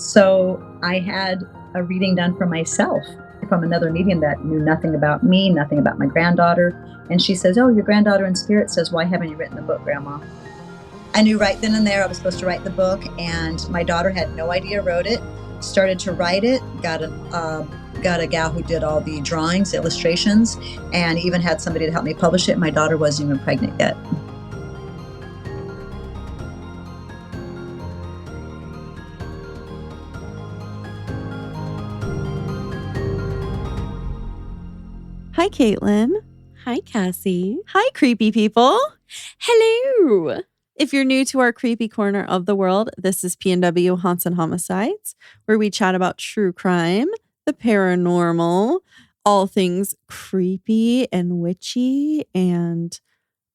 So I had a reading done for myself from another medium that knew nothing about me, nothing about my granddaughter. And she says, "Oh, your granddaughter in spirit says, why haven't you written the book, Grandma?" I knew right then and there I was supposed to write the book, and my daughter had no idea, wrote it, started to write it, got a gal who did all the drawings, illustrations, and even had somebody to help me publish it. My daughter wasn't even pregnant yet. Hi, Caitlin. Hi, Cassie. Hi, creepy people. Hello. If you're new to our creepy corner of the world, this is P&W Haunts and Homicides, where we chat about true crime, the paranormal, all things creepy and witchy and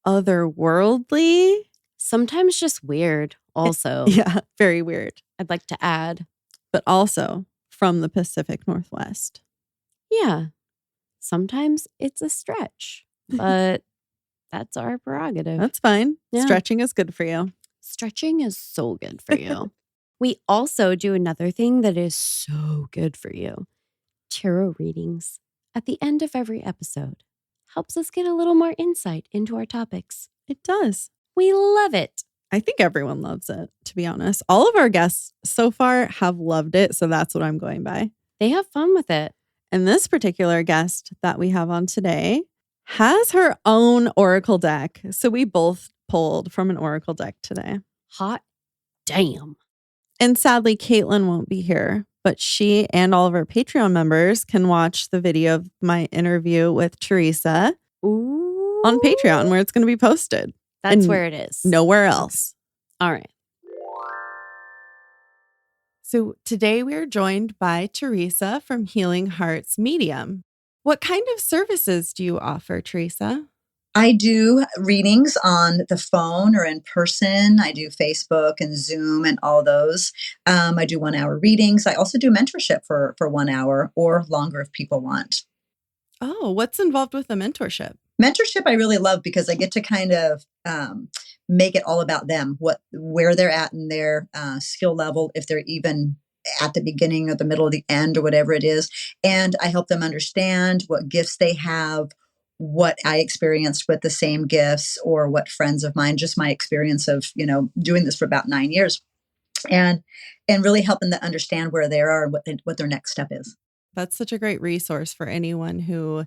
otherworldly. Sometimes just weird, also. Yeah, very weird. I'd like to add. But also from the Pacific Northwest. Yeah. Sometimes it's a stretch, but that's our prerogative. That's fine. Yeah. Stretching is good for you. Stretching is so good for you. We also do another thing that is so good for you. Tarot readings at the end of every episode. Helps us get a little more insight into our topics. It does. We love it. I think everyone loves it, to be honest. All of our guests so far have loved it, so that's what I'm going by. They have fun with it. And this particular guest that we have on today has her own oracle deck. So we both pulled from an oracle deck today. Hot damn. And sadly, Caitlin won't be here, but she and all of our Patreon members can watch the video of my interview with Theresa on Patreon, where it's going to be posted. That's where it is. Nowhere else. All right. So today we are joined by Theresa from Healing Hearts Medium. What kind of services do you offer, Theresa? I do readings on the phone or in person. I do Facebook and Zoom and all those. I do 1 hour readings. I also do mentorship for 1 hour or longer if people want. Oh, what's involved with the mentorship? Mentorship I really love because I get to kind of make it all about them, where they're at in their skill level, if they're even at the beginning or the middle or the end or whatever it is. And I help them understand what gifts they have, what I experienced with the same gifts, or what friends of mine, just my experience of, doing this for about 9 years, and really helping them understand where they are and what their next step is. That's such a great resource for anyone who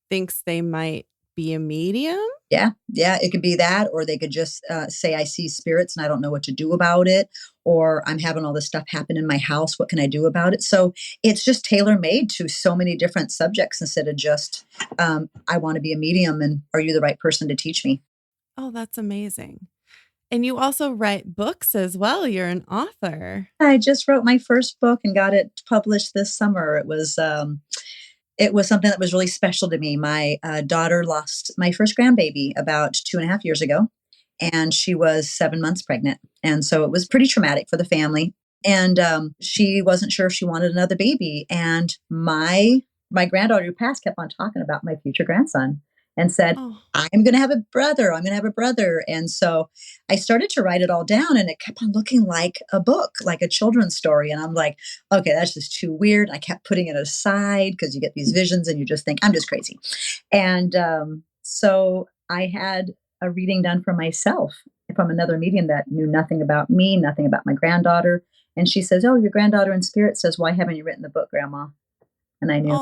thinks they might be a medium. Yeah. It could be that, or they could just say, I see spirits and I don't know what to do about it, or I'm having all this stuff happen in my house. What can I do about it? So it's just tailor made to so many different subjects instead of just, I want to be a medium and are you the right person to teach me? Oh, that's amazing. And you also write books as well. You're an author. I just wrote my first book and got it published this summer. It was something that was really special to me. My daughter lost my first grandbaby about 2.5 years ago, and she was 7 months pregnant. And so it was pretty traumatic for the family. And she wasn't sure if she wanted another baby. And my granddaughter who passed kept on talking about my future grandson and said, I'm going to have a brother. I'm going to have a brother. And so I started to write it all down, and it kept on looking like a book, like a children's story. And I'm like, okay, that's just too weird. I kept putting it aside because you get these visions and you just think, I'm just crazy. And so I had a reading done for myself from another medium that knew nothing about me, nothing about my granddaughter. And she says, "Oh, your granddaughter in spirit says, why haven't you written the book, Grandma?" And I knew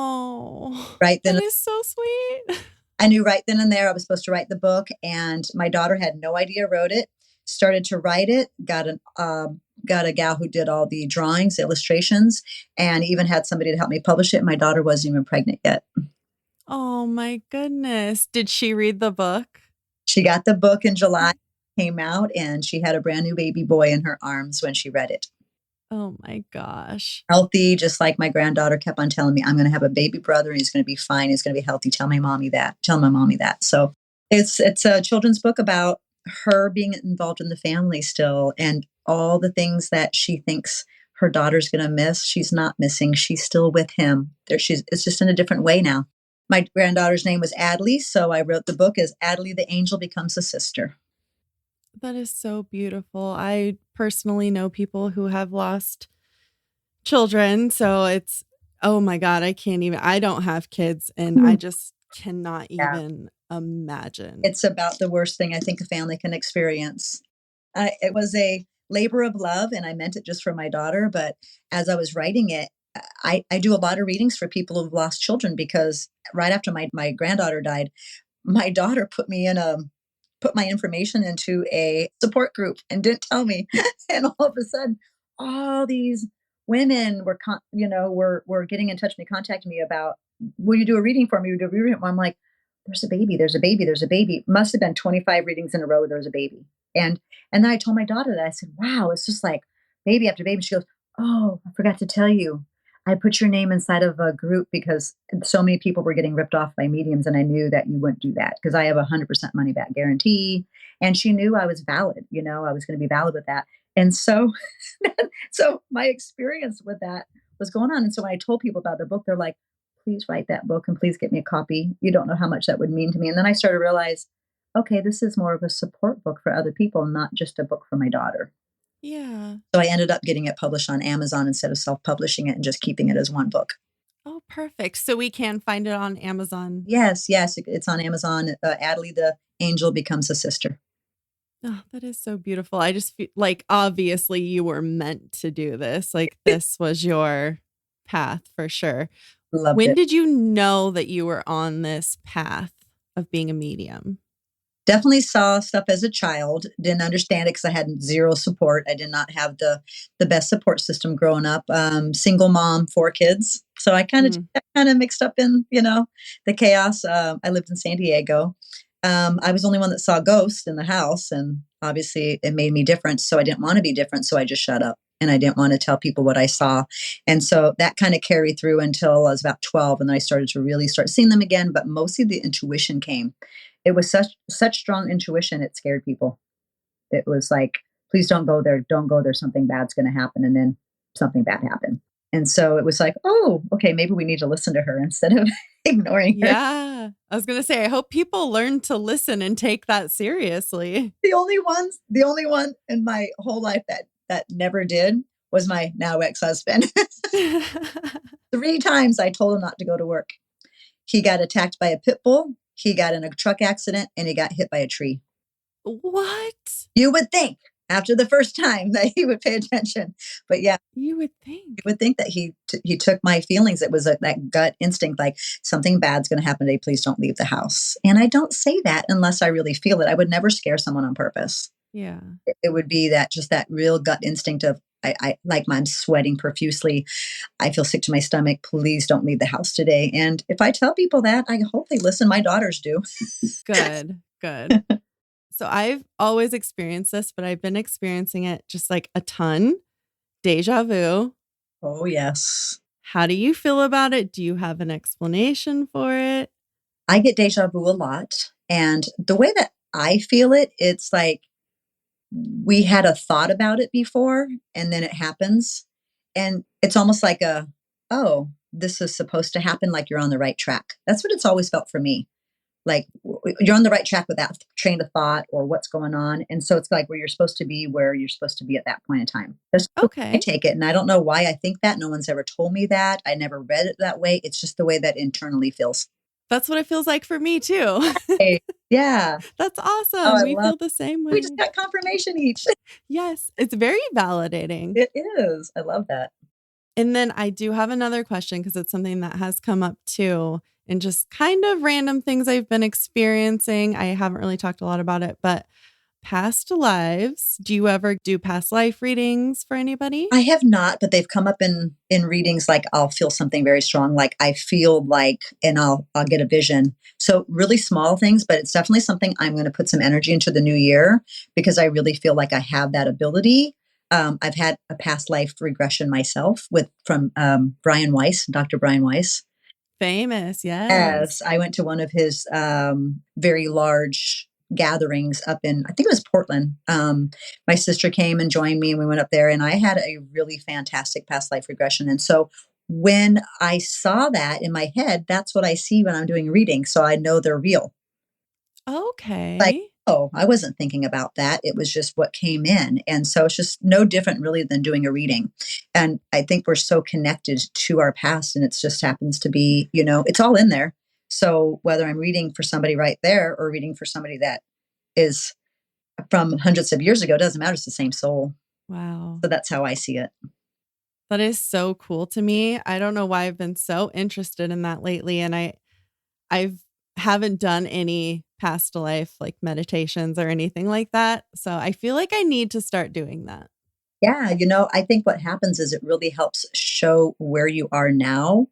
right then. That is so sweet. I knew right then and there I was supposed to write the book, and my daughter had no idea, wrote it, started to write it, got a gal who did all the drawings, illustrations, and even had somebody to help me publish it. My daughter wasn't even pregnant yet. Oh my goodness. Did she read the book? She got the book in July, came out, and she had a brand new baby boy in her arms when she read it. Oh my gosh. Healthy, just like my granddaughter kept on telling me, I'm going to have a baby brother and he's going to be fine. He's going to be healthy. Tell my mommy that. So it's a children's book about her being involved in the family still, and all the things that she thinks her daughter's going to miss. She's not missing. She's still with him. It's just in a different way now. My granddaughter's name was Adley, so I wrote the book as Adley the Angel Becomes a Sister. That is so beautiful. I personally know people who have lost children. So it's, oh my God, I don't have kids and I just cannot Yeah. even imagine. It's about the worst thing I think a family can experience. It was a labor of love, and I meant it just for my daughter. But as I was writing it, I do a lot of readings for people who've lost children because right after my granddaughter died, my daughter put my information into a support group and didn't tell me. And all of a sudden, all these women were getting in touch with me, contacting me about, will you do a reading for me? Will you do a reading? I'm like, there's a baby, there's a baby, there's a baby. Must have been 25 readings in a row. There was a baby. And then I told my daughter that. I said, wow, it's just like baby after baby. She goes, oh, I forgot to tell you. I put your name inside of a group because so many people were getting ripped off by mediums, and I knew that you wouldn't do that because I have a 100% money back guarantee. And she knew I was valid, I was going to be valid with that. And so, so my experience with that was going on. And so when I told people about the book, they're like, please write that book and please get me a copy. You don't know how much that would mean to me. And then I started to realize, okay, this is more of a support book for other people, not just a book for my daughter. Yeah. So I ended up getting it published on Amazon instead of self-publishing it and just keeping it as one book. Oh, perfect. So we can find it on Amazon. Yes, it's on Amazon. Adelie the Angel Becomes a Sister. Oh, that is so beautiful. I just feel like obviously you were meant to do this. Like this was your path for sure. Loved When it. did you know that you were on this path of being a medium? Definitely saw stuff as a child. Didn't understand it because I had zero support. I did not have the best support system growing up. Single mom, 4 kids. So I kind of mixed up in the chaos. I lived in San Diego. I was the only one that saw ghosts in the house, and obviously it made me different. So I didn't want to be different. So I just shut up, and I didn't want to tell people what I saw. And so that kind of carried through until I was about 12, and then I started to really start seeing them again. But mostly the intuition came. It was such strong intuition. It scared people. It was like, please don't go there. Don't go there. Something bad's going to happen. And then something bad happened. And so it was like, oh, okay, maybe we need to listen to her instead of ignoring her. Yeah. I was going to say, I hope people learn to listen and take that seriously. The only one in my whole life that never did was my now ex-husband. 3 times I told him not to go to work. He got attacked by a pit bull. He got in a truck accident and he got hit by a tree. What? You would think after the first time that he would pay attention. But yeah, you would think that he took my feelings. It was that gut instinct, like something bad's going to happen today. Please don't leave the house. And I don't say that unless I really feel it. I would never scare someone on purpose. Yeah. It would be that real gut instinct of, I like I'm sweating profusely. I feel sick to my stomach. Please don't leave the house today. And if I tell people that, I hope they listen. My daughters do. Good. So I've always experienced this, but I've been experiencing it just like a ton. Deja vu. Oh, yes. How do you feel about it? Do you have an explanation for it? I get deja vu a lot. And the way that I feel it, it's like, we had a thought about it before and then it happens. And it's almost like oh, this is supposed to happen, like you're on the right track. That's what it's always felt for me. Like you're on the right track with that train of thought or what's going on. And so it's like where you're supposed to be at that point in time. That's okay. I take it. And I don't know why I think that. No one's ever told me that. I never read it that way. It's just the way that internally feels. That's what it feels like for me too. Hey, yeah. That's awesome. We feel the same way. We just got confirmation each. Yes. It's very validating. It is. I love that. And then I do have another question because it's something that has come up too. And just kind of random things I've been experiencing. I haven't really talked a lot about it, but past lives. Do you ever do past life readings for anybody? I have not, but they've come up in readings. Like I'll feel something very strong. Like I feel like, and I'll get a vision. So really small things, but it's definitely something I'm going to put some energy into the new year because I really feel like I have that ability. I've had a past life regression myself from Brian Weiss, Dr. Brian Weiss. Famous, yes. Yes, I went to one of his very large gatherings up in, I think it was Portland. My sister came and joined me and we went up there and I had a really fantastic past life regression. And so when I saw that in my head, that's what I see when I'm doing reading. So I know they're real. Okay. Like, oh, I wasn't thinking about that. It was just what came in. And so it's just no different really than doing a reading. And I think we're so connected to our past, and it just happens to be, it's all in there. So whether I'm reading for somebody right there or reading for somebody that is from hundreds of years ago, doesn't matter. It's the same soul. Wow. So that's how I see it. That is so cool to me. I don't know why I've been so interested in that lately. And I've haven't done any past life like meditations or anything like that. So I feel like I need to start doing that. Yeah, I think what happens is it really helps show where you are now.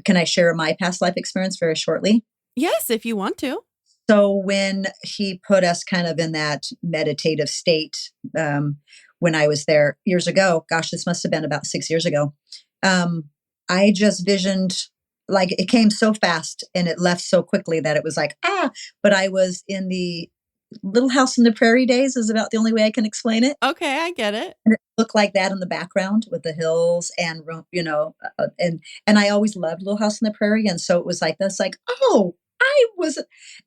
Can I share my past life experience very shortly? Yes, if you want to. So when he put us kind of in that meditative state, when I was there years ago, gosh, this must have been about 6 years ago. I just visioned, like, it came so fast and it left so quickly that it was like, but I was in the Little House on the Prairie days is about the only way I can explain it. Okay, I get it. And it looked like that in the background with the hills and, and I always loved Little House on the Prairie. And so it was like, that's like, oh,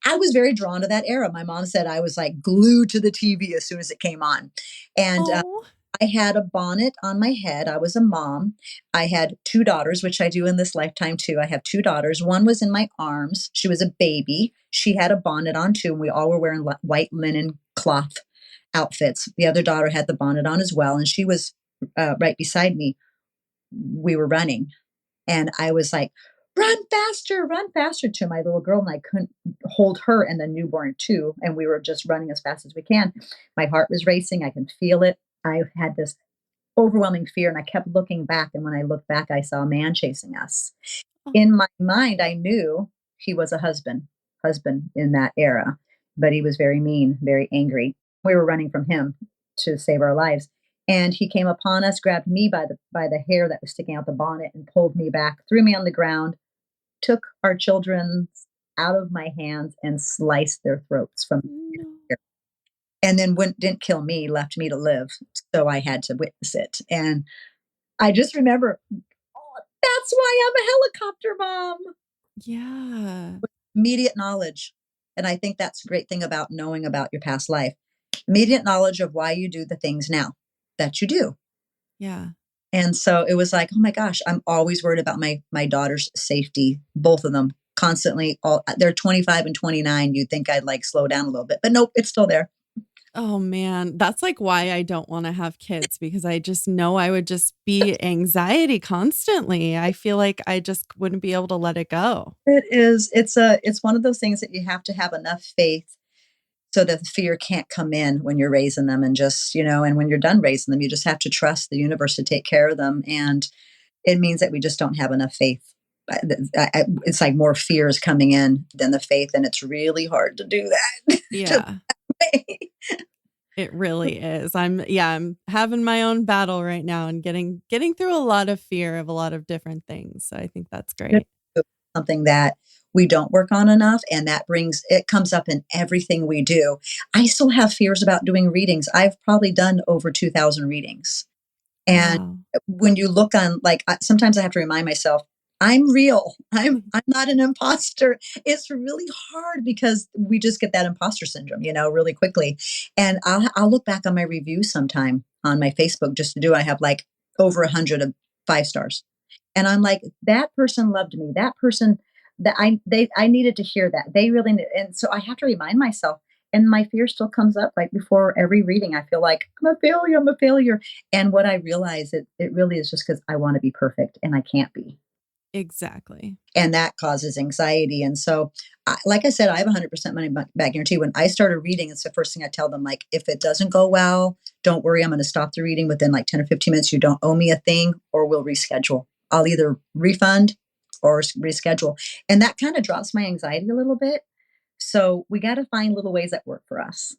I was very drawn to that era. My mom said I was like glued to the TV as soon as it came on. And Oh, I had a bonnet on my head. I was a mom. I had two daughters, which I do in this lifetime too. I have two daughters. One was in my arms. She was a baby. She had a bonnet on too. And we all were wearing white linen cloth outfits. The other daughter had the bonnet on as well. And she was right beside me. We were running. And I was like, run faster to my little girl. And I couldn't hold her and the newborn too. And we were just running as fast as we can. My heart was racing. I can feel it. I had this overwhelming fear and I kept looking back. And when I looked back, I saw a man chasing us. oh, In my mind, I knew he was a husband in that era, but he was very mean, very angry. We were running from him to save our lives. And he came upon us, grabbed me by the hair that was sticking out the bonnet and pulled me back, threw me on the ground, took our children out of my hands and sliced their throats from ear no. to ear. And then didn't kill me, left me to live. So I had to witness it. And I just remember, oh, that's why I'm a helicopter mom. Yeah. Immediate knowledge. And I think that's a great thing about knowing about your past life. Immediate knowledge of why you do the things now that you do. Yeah. And so it was like, oh my gosh, I'm always worried about my daughter's safety, both of them constantly. They're 25 and 29. You'd think I'd like slow down a little bit, but nope, it's still there. Oh man, that's like why I don't want to have kids because I just know I would just be anxiety constantly. I feel like I just wouldn't be able to let it go. It is. It's one of those things that you have to have enough faith so that the fear can't come in when you're raising them and just, and when you're done raising them, you just have to trust the universe to take care of them. And it means that we just don't have enough faith. It's like more fear is coming in than the faith. And it's really hard to do that. Yeah. It really is. I'm having my own battle right now and getting through a lot of fear of a lot of different things. So I think that's great. Something that we don't work on enough, and it comes up in everything we do. I still have fears about doing readings. I've probably done over 2,000 readings. And Wow. when you look on, like, sometimes I have to remind myself, I'm real. I'm not an imposter. It's really hard because we just get that imposter syndrome, really quickly. And I'll look back on my reviews sometime on my Facebook just to do. I have like over 100 of 5 stars, and I'm like, that person loved me. That person that I needed to hear that. They really and so I have to remind myself. And my fear still comes up right before every reading. I feel like I'm a failure. I'm a failure. And what I realize, it really is just because I want to be perfect and I can't be. Exactly. And that causes anxiety. And so, like I said, I have 100% money back guarantee. When I started reading, it's the first thing I tell them, like, if it doesn't go well, don't worry. I'm going to stop the reading within like 10 or 15 minutes. You don't owe me a thing, or we'll reschedule. I'll either refund or reschedule. And that kind of drops my anxiety a little bit. So we got to find little ways that work for us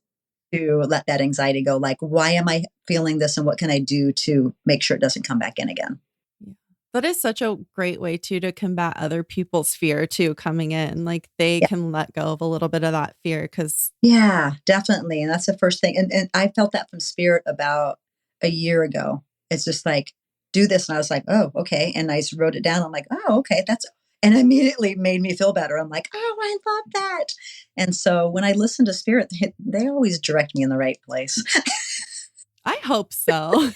to let that anxiety go. Like, why am I feeling this? And what can I do to make sure it doesn't come back in again? Yeah. That is such a great way too to combat other people's fear too coming in. Like they can let go of a little bit of that fear because yeah, definitely. And that's the first thing. And I felt that from Spirit about a year ago. It's just like, do this. And I was like, oh, okay. And I wrote it down. I'm like, oh, okay. And immediately made me feel better. I'm like, oh, I love that. And so when I listen to spirit, they always direct me in the right place. I hope so.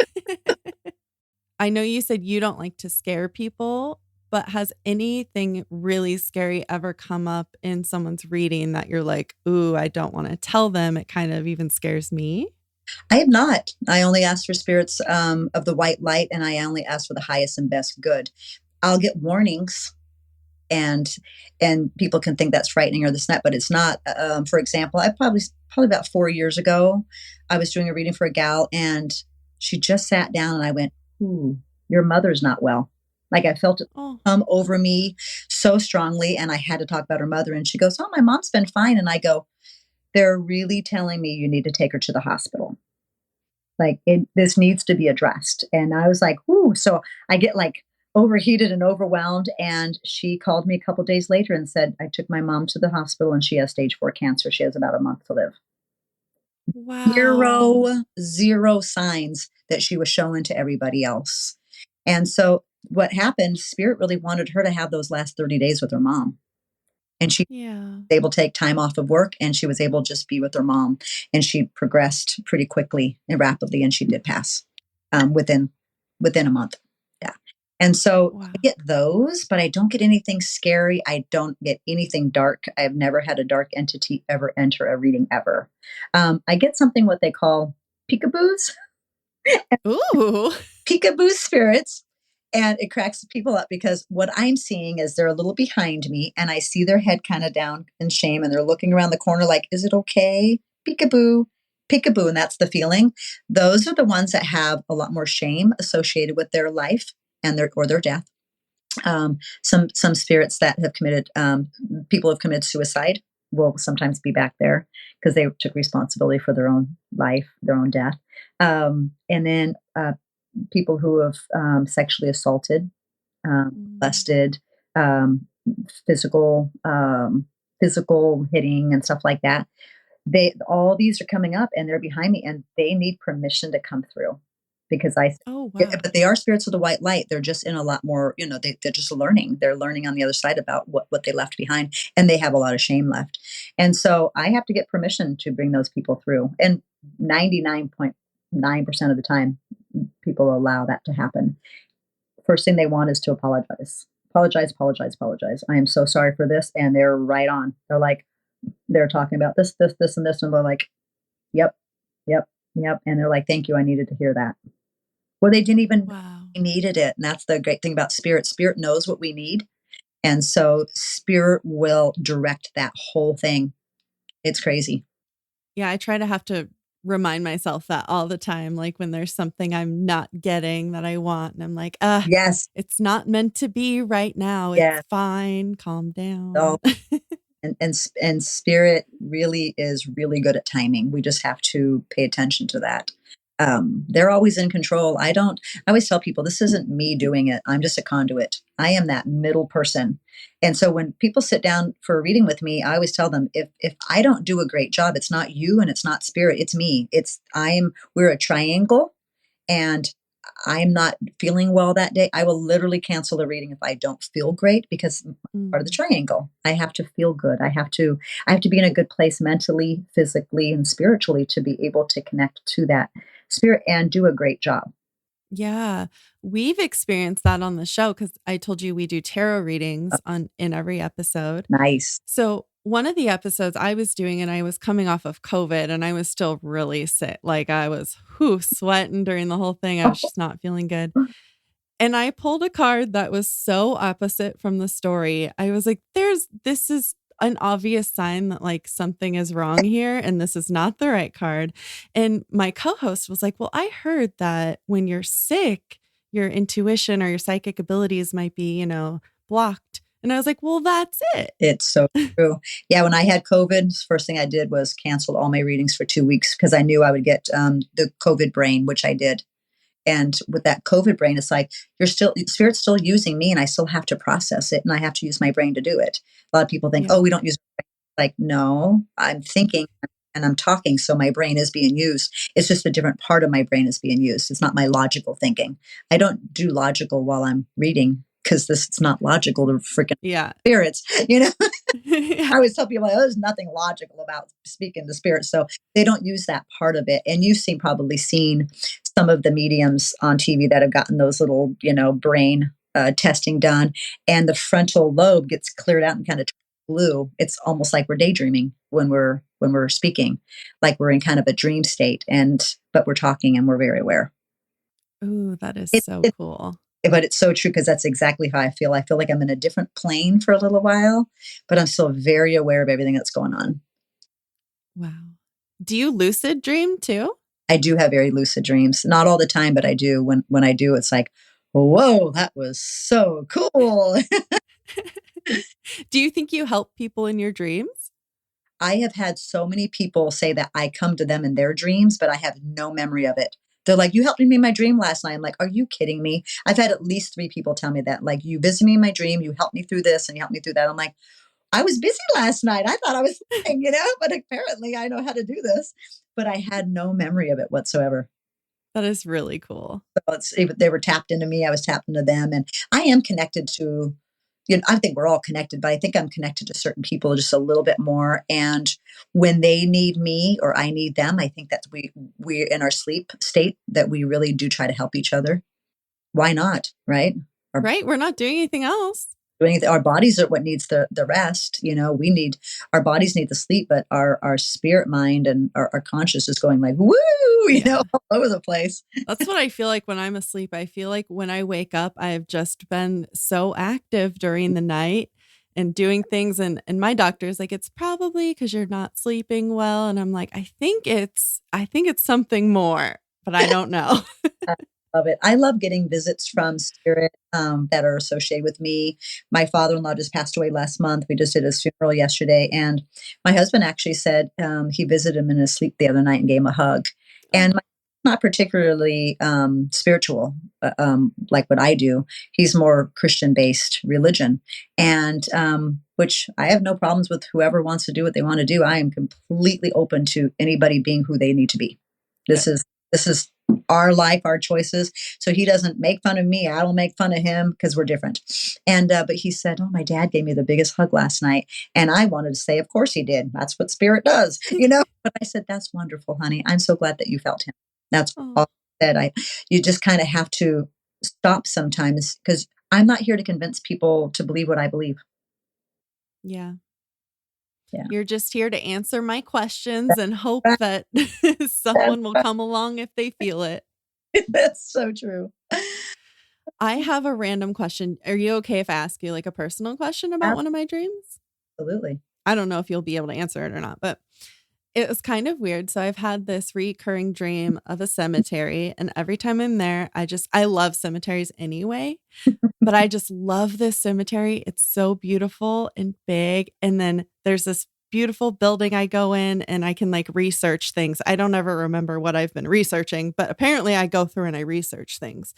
I know you said you don't like to scare people, but has anything really scary ever come up in someone's reading that you're like, ooh, I don't want to tell them. It kind of even scares me? I have not. I only ask for spirits of the white light, and I only ask for the highest and best good. I'll get warnings, and people can think that's frightening or this and that, but it's not. For example, I probably about 4 years ago, I was doing a reading for a gal, and she just sat down, and I went, "Ooh, your mother's not well." Like I felt it Oh, come over me so strongly, and I had to talk about her mother. And she goes, "Oh, my mom's been fine." And I go, "They're really telling me you need to take her to the hospital. Like this needs to be addressed." And I was like, "Ooh!" So I get like overheated and overwhelmed. And she called me a couple days later and said, "I took my mom to the hospital, and she has stage 4 cancer. She has about a month to live." wow. Zero signs that she was showing to everybody else. And so what happened, Spirit really wanted her to have those last 30 days with her mom. And she Yeah. was able to take time off of work, and she was able to just be with her mom. And she progressed pretty quickly and rapidly, and she did pass within a month. Yeah. And so Wow. I get those, but I don't get anything scary. I don't get anything dark. I've never had a dark entity ever enter a reading ever. I get something what they call peekaboos, Ooh. peekaboo spirits. And it cracks people up because what I'm seeing is they're a little behind me, and I see their head kind of down in shame, and they're looking around the corner like, is it okay? Peekaboo, peekaboo. And that's the feeling. Those are the ones that have a lot more shame associated with their life and their death. Some spirits that have committed, people have committed suicide will sometimes be back there because they took responsibility for their own life, their own death. And then people who have sexually assaulted, Mm. molested, um, physical physical hitting and stuff like that. They all these are coming up, and they're behind me, and they need permission to come through because I. Oh, Yeah, wow. but they are spirits of the white light. They're just in a lot more, they're just learning. They're learning on the other side about what they left behind, and they have a lot of shame left. And so I have to get permission to bring those people through. And 99.9% of the time, people allow that to happen. First thing they want is to apologize. Apologize, apologize, apologize. I am so sorry for this. And they're right on. They're like, they're talking about this, this, this, and this. And they're like, yep, yep, yep. And they're like, thank you. I needed to hear that. Well, they didn't even know Wow. we needed it. And that's the great thing about spirit. Spirit knows what we need. And so spirit will direct that whole thing. It's crazy. Yeah, I try to have to remind myself that all the time, like when there's something I'm not getting that I want, and I'm like, Yes. it's not meant to be right now. It's Yeah. fine. Calm Oh, down. and spirit really is really good at timing. We just have to pay attention to that. They're always in control. I always tell people this isn't me doing it. I'm just a conduit. I am that middle person. And so when people sit down for a reading with me, I always tell them if I don't do a great job, it's not you and it's not spirit, it's me. We're a triangle, and I'm not feeling well that day. I will literally cancel the reading if I don't feel great because I'm part of the Mm. triangle. I have to feel good. I have to be in a good place mentally, physically, and spiritually to be able to connect to that spirit and do a great job. Yeah, we've experienced that on the show because I told you we do tarot Oh, readings in every episode. nice. So one of the episodes I was doing, and I was coming off of COVID, and I was still really sick. Like I was sweating during the whole thing. I was just not feeling good. And I pulled a card that was so opposite from the story. I was like, this is an obvious sign that like something is wrong here and this is not the right card. And my co-host was like, "Well, I heard that when you're sick, your intuition or your psychic abilities might be, blocked." And I was like, "Well, that's it." It's so true. Yeah, when I had COVID, first thing I did was canceled all my readings for 2 weeks because I knew I would get the COVID brain, which I did. And with that COVID brain, it's like spirit's still using me, and I still have to process it, and I have to use my brain to do it. A lot of people think, Yeah. oh, we don't use, like, no, I'm thinking and I'm talking, so my brain is being used. It's just a different part of my brain is being used. It's not my logical thinking. I don't do logical while I'm reading. because it's not logical to freaking Yeah. spirits, you know? Yeah. I always tell people, oh, there's nothing logical about speaking to spirits. So they don't use that part of it. And you've probably seen some of the mediums on TV that have gotten those little, brain testing done, and the frontal lobe gets cleared out and kind of blue. It's almost like we're daydreaming when we're speaking, like we're in kind of a dream state, but we're talking and we're very aware. Ooh, that is It, so it, cool. but it's so true because that's exactly how I feel. I feel like I'm in a different plane for a little while, but I'm still very aware of everything that's going on. Wow. Do you lucid dream too? I do have very lucid dreams. Not all the time, but I do. When I do, it's like, whoa, that was so cool. Do you think you help people in your dreams? I have had so many people say that I come to them in their dreams, but I have no memory of it. They're like, you helped me in my dream last night. I'm like, are you kidding me? I've had at least 3 people tell me that. Like, you visited me in my dream, you helped me through this, and you helped me through that. I'm like, I was busy last night. I thought I was sleeping, but apparently I know how to do this. But I had no memory of it whatsoever. That is really cool. So they were tapped into me. I was tapped into them. And I am connected to, I think we're all connected, but I think I'm connected to certain people just a little bit more. And when they need me or I need them, I think that we're in our sleep state that we really do try to help each other. Why not? Right? Right. We're not doing anything else. Our bodies are what needs the rest. Our bodies need the sleep, but our spirit mind and our conscious is going like, woo, all over the place. That's what I feel like when I'm asleep. I feel like when I wake up, I've just been so active during the night and doing things. And my doctor's like, it's probably because you're not sleeping well. And I'm like, I think it's something more, but I don't know. Love it. I love getting visits from spirit that are associated with me. My father-in-law just passed away last month. We just did his funeral yesterday. And my husband actually said he visited him in his sleep the other night and gave him a hug. And not particularly spiritual like what I do. He's more Christian-based religion. And which I have no problems with whoever wants to do what they want to do. I am completely open to anybody being who they need to be. This is our life, our choices. So he doesn't make fun of me. I don't make fun of him because we're different. And, but he said, oh, my dad gave me the biggest hug last night. And I wanted to say, of course he did. That's what spirit does, but I said, that's wonderful, honey. I'm so glad that you felt him. That's all I said. You just kind of have to stop sometimes because I'm not here to convince people to believe what I believe. Yeah. Yeah. You're just here to answer my questions and hope that someone will come along if they feel it. That's so true. I have a random question. Are you okay if I ask you like a personal question about one of my dreams? Absolutely. I don't know if you'll be able to answer it or not, but it was kind of weird. So I've had this recurring dream of a cemetery, and every time I'm there, I love cemeteries anyway, but I just love this cemetery. It's so beautiful and big. And then there's this beautiful building I go in and I can like research things. I don't ever remember what I've been researching, but apparently I go through and I research things.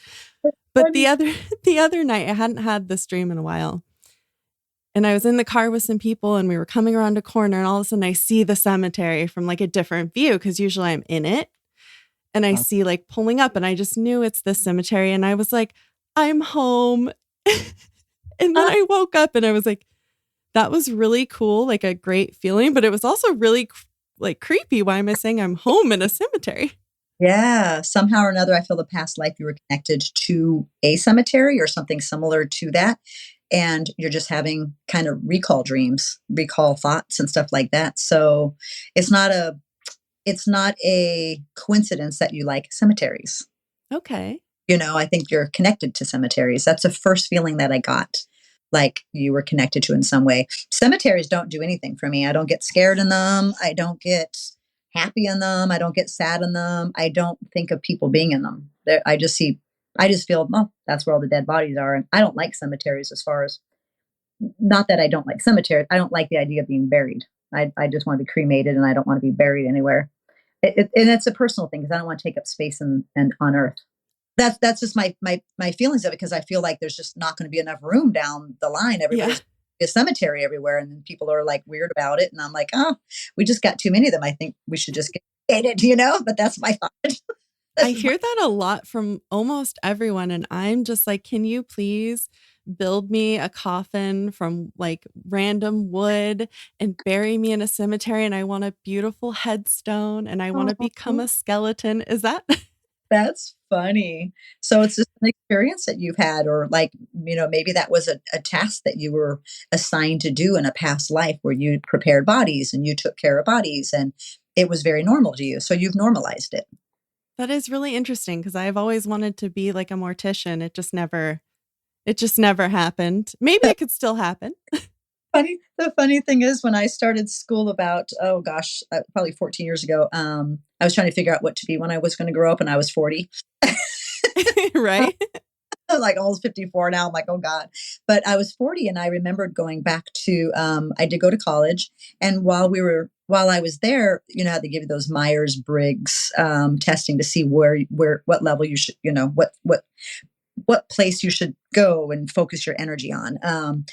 But the other night, I hadn't had this dream in a while. And I was in the car with some people and we were coming around a corner and all of a sudden I see the cemetery from like a different view because usually I'm in it. And I see like pulling up and I just knew it's this cemetery. And I was like, I'm home. And then I woke up and I was like, that was really cool. Like a great feeling, but it was also really like creepy. Why am I saying I'm home in a cemetery? Yeah. Somehow or another, I feel the past life you were connected to a cemetery or something similar to that. And you're just having kind of recall dreams, recall thoughts and stuff like that. So it's not a coincidence that you like cemeteries. Okay. I think you're connected to cemeteries. That's the first feeling that I got, like you were connected to in some way. Cemeteries don't do anything for me. I don't get scared in them. I don't get happy in them. I don't get sad in them. I don't think of people being in them. I just feel, well, that's where all the dead bodies are. And I don't like cemeteries not that I don't like cemeteries. I don't like the idea of being buried. I just want to be cremated and I don't want to be buried anywhere. And it's a personal thing because I don't want to take up space and on earth. That's just my feelings of it because I feel like there's just not going to be enough room down the line. Everybody's a cemetery everywhere, and then people are like weird about it, and I'm like, oh, we just got too many of them. I think we should just get it, But that's my thought. I hear that a lot from almost everyone, and I'm just like, can you please build me a coffin from like random wood and bury me in a cemetery. And I want a beautiful headstone and I want to become Oh, a skeleton. Is that? that's funny. So it's just an experience that you've had, or like, maybe that was a task that you were assigned to do in a past life where you prepared bodies and you took care of bodies and it was very normal to you. So you've normalized it. That is really interesting because I've always wanted to be like a mortician. It just never happened. Maybe it could still happen. The funny thing is, when I started school about, oh gosh, probably 14 years ago, I was trying to figure out what to be when I was going to grow up, and I was 40. Right? I'm like almost 54 now. I'm like, oh God. But I was 40, and I remembered going back to, I did go to college. And while I was there, how they give you those Myers-Briggs testing to see what level you should, what place you should go and focus your energy on.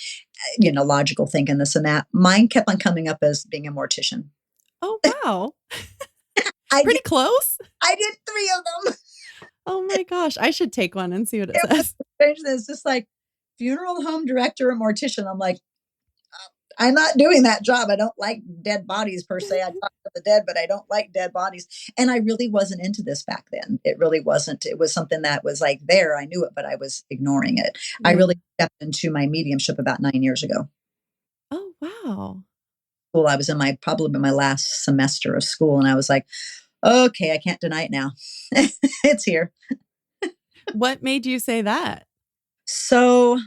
Logical thinking, this and that. Mine kept on coming up as being a mortician. Oh, wow. I Pretty did, close. I did three of them. Oh my gosh. I should take one and see what it It was says. strange. It's just like funeral home director and mortician. I'm like, I'm not doing that job. I don't like dead bodies per se. I talk about the dead, but I don't like dead bodies. And I really wasn't into this back then. It really wasn't. It was something that was like there. I knew it, but I was ignoring it. I Yeah. really stepped into my mediumship about 9 years ago. Oh, wow. School, I was probably in my last semester of school, and I was like, okay, I can't deny it now. It's here. What made you say that? So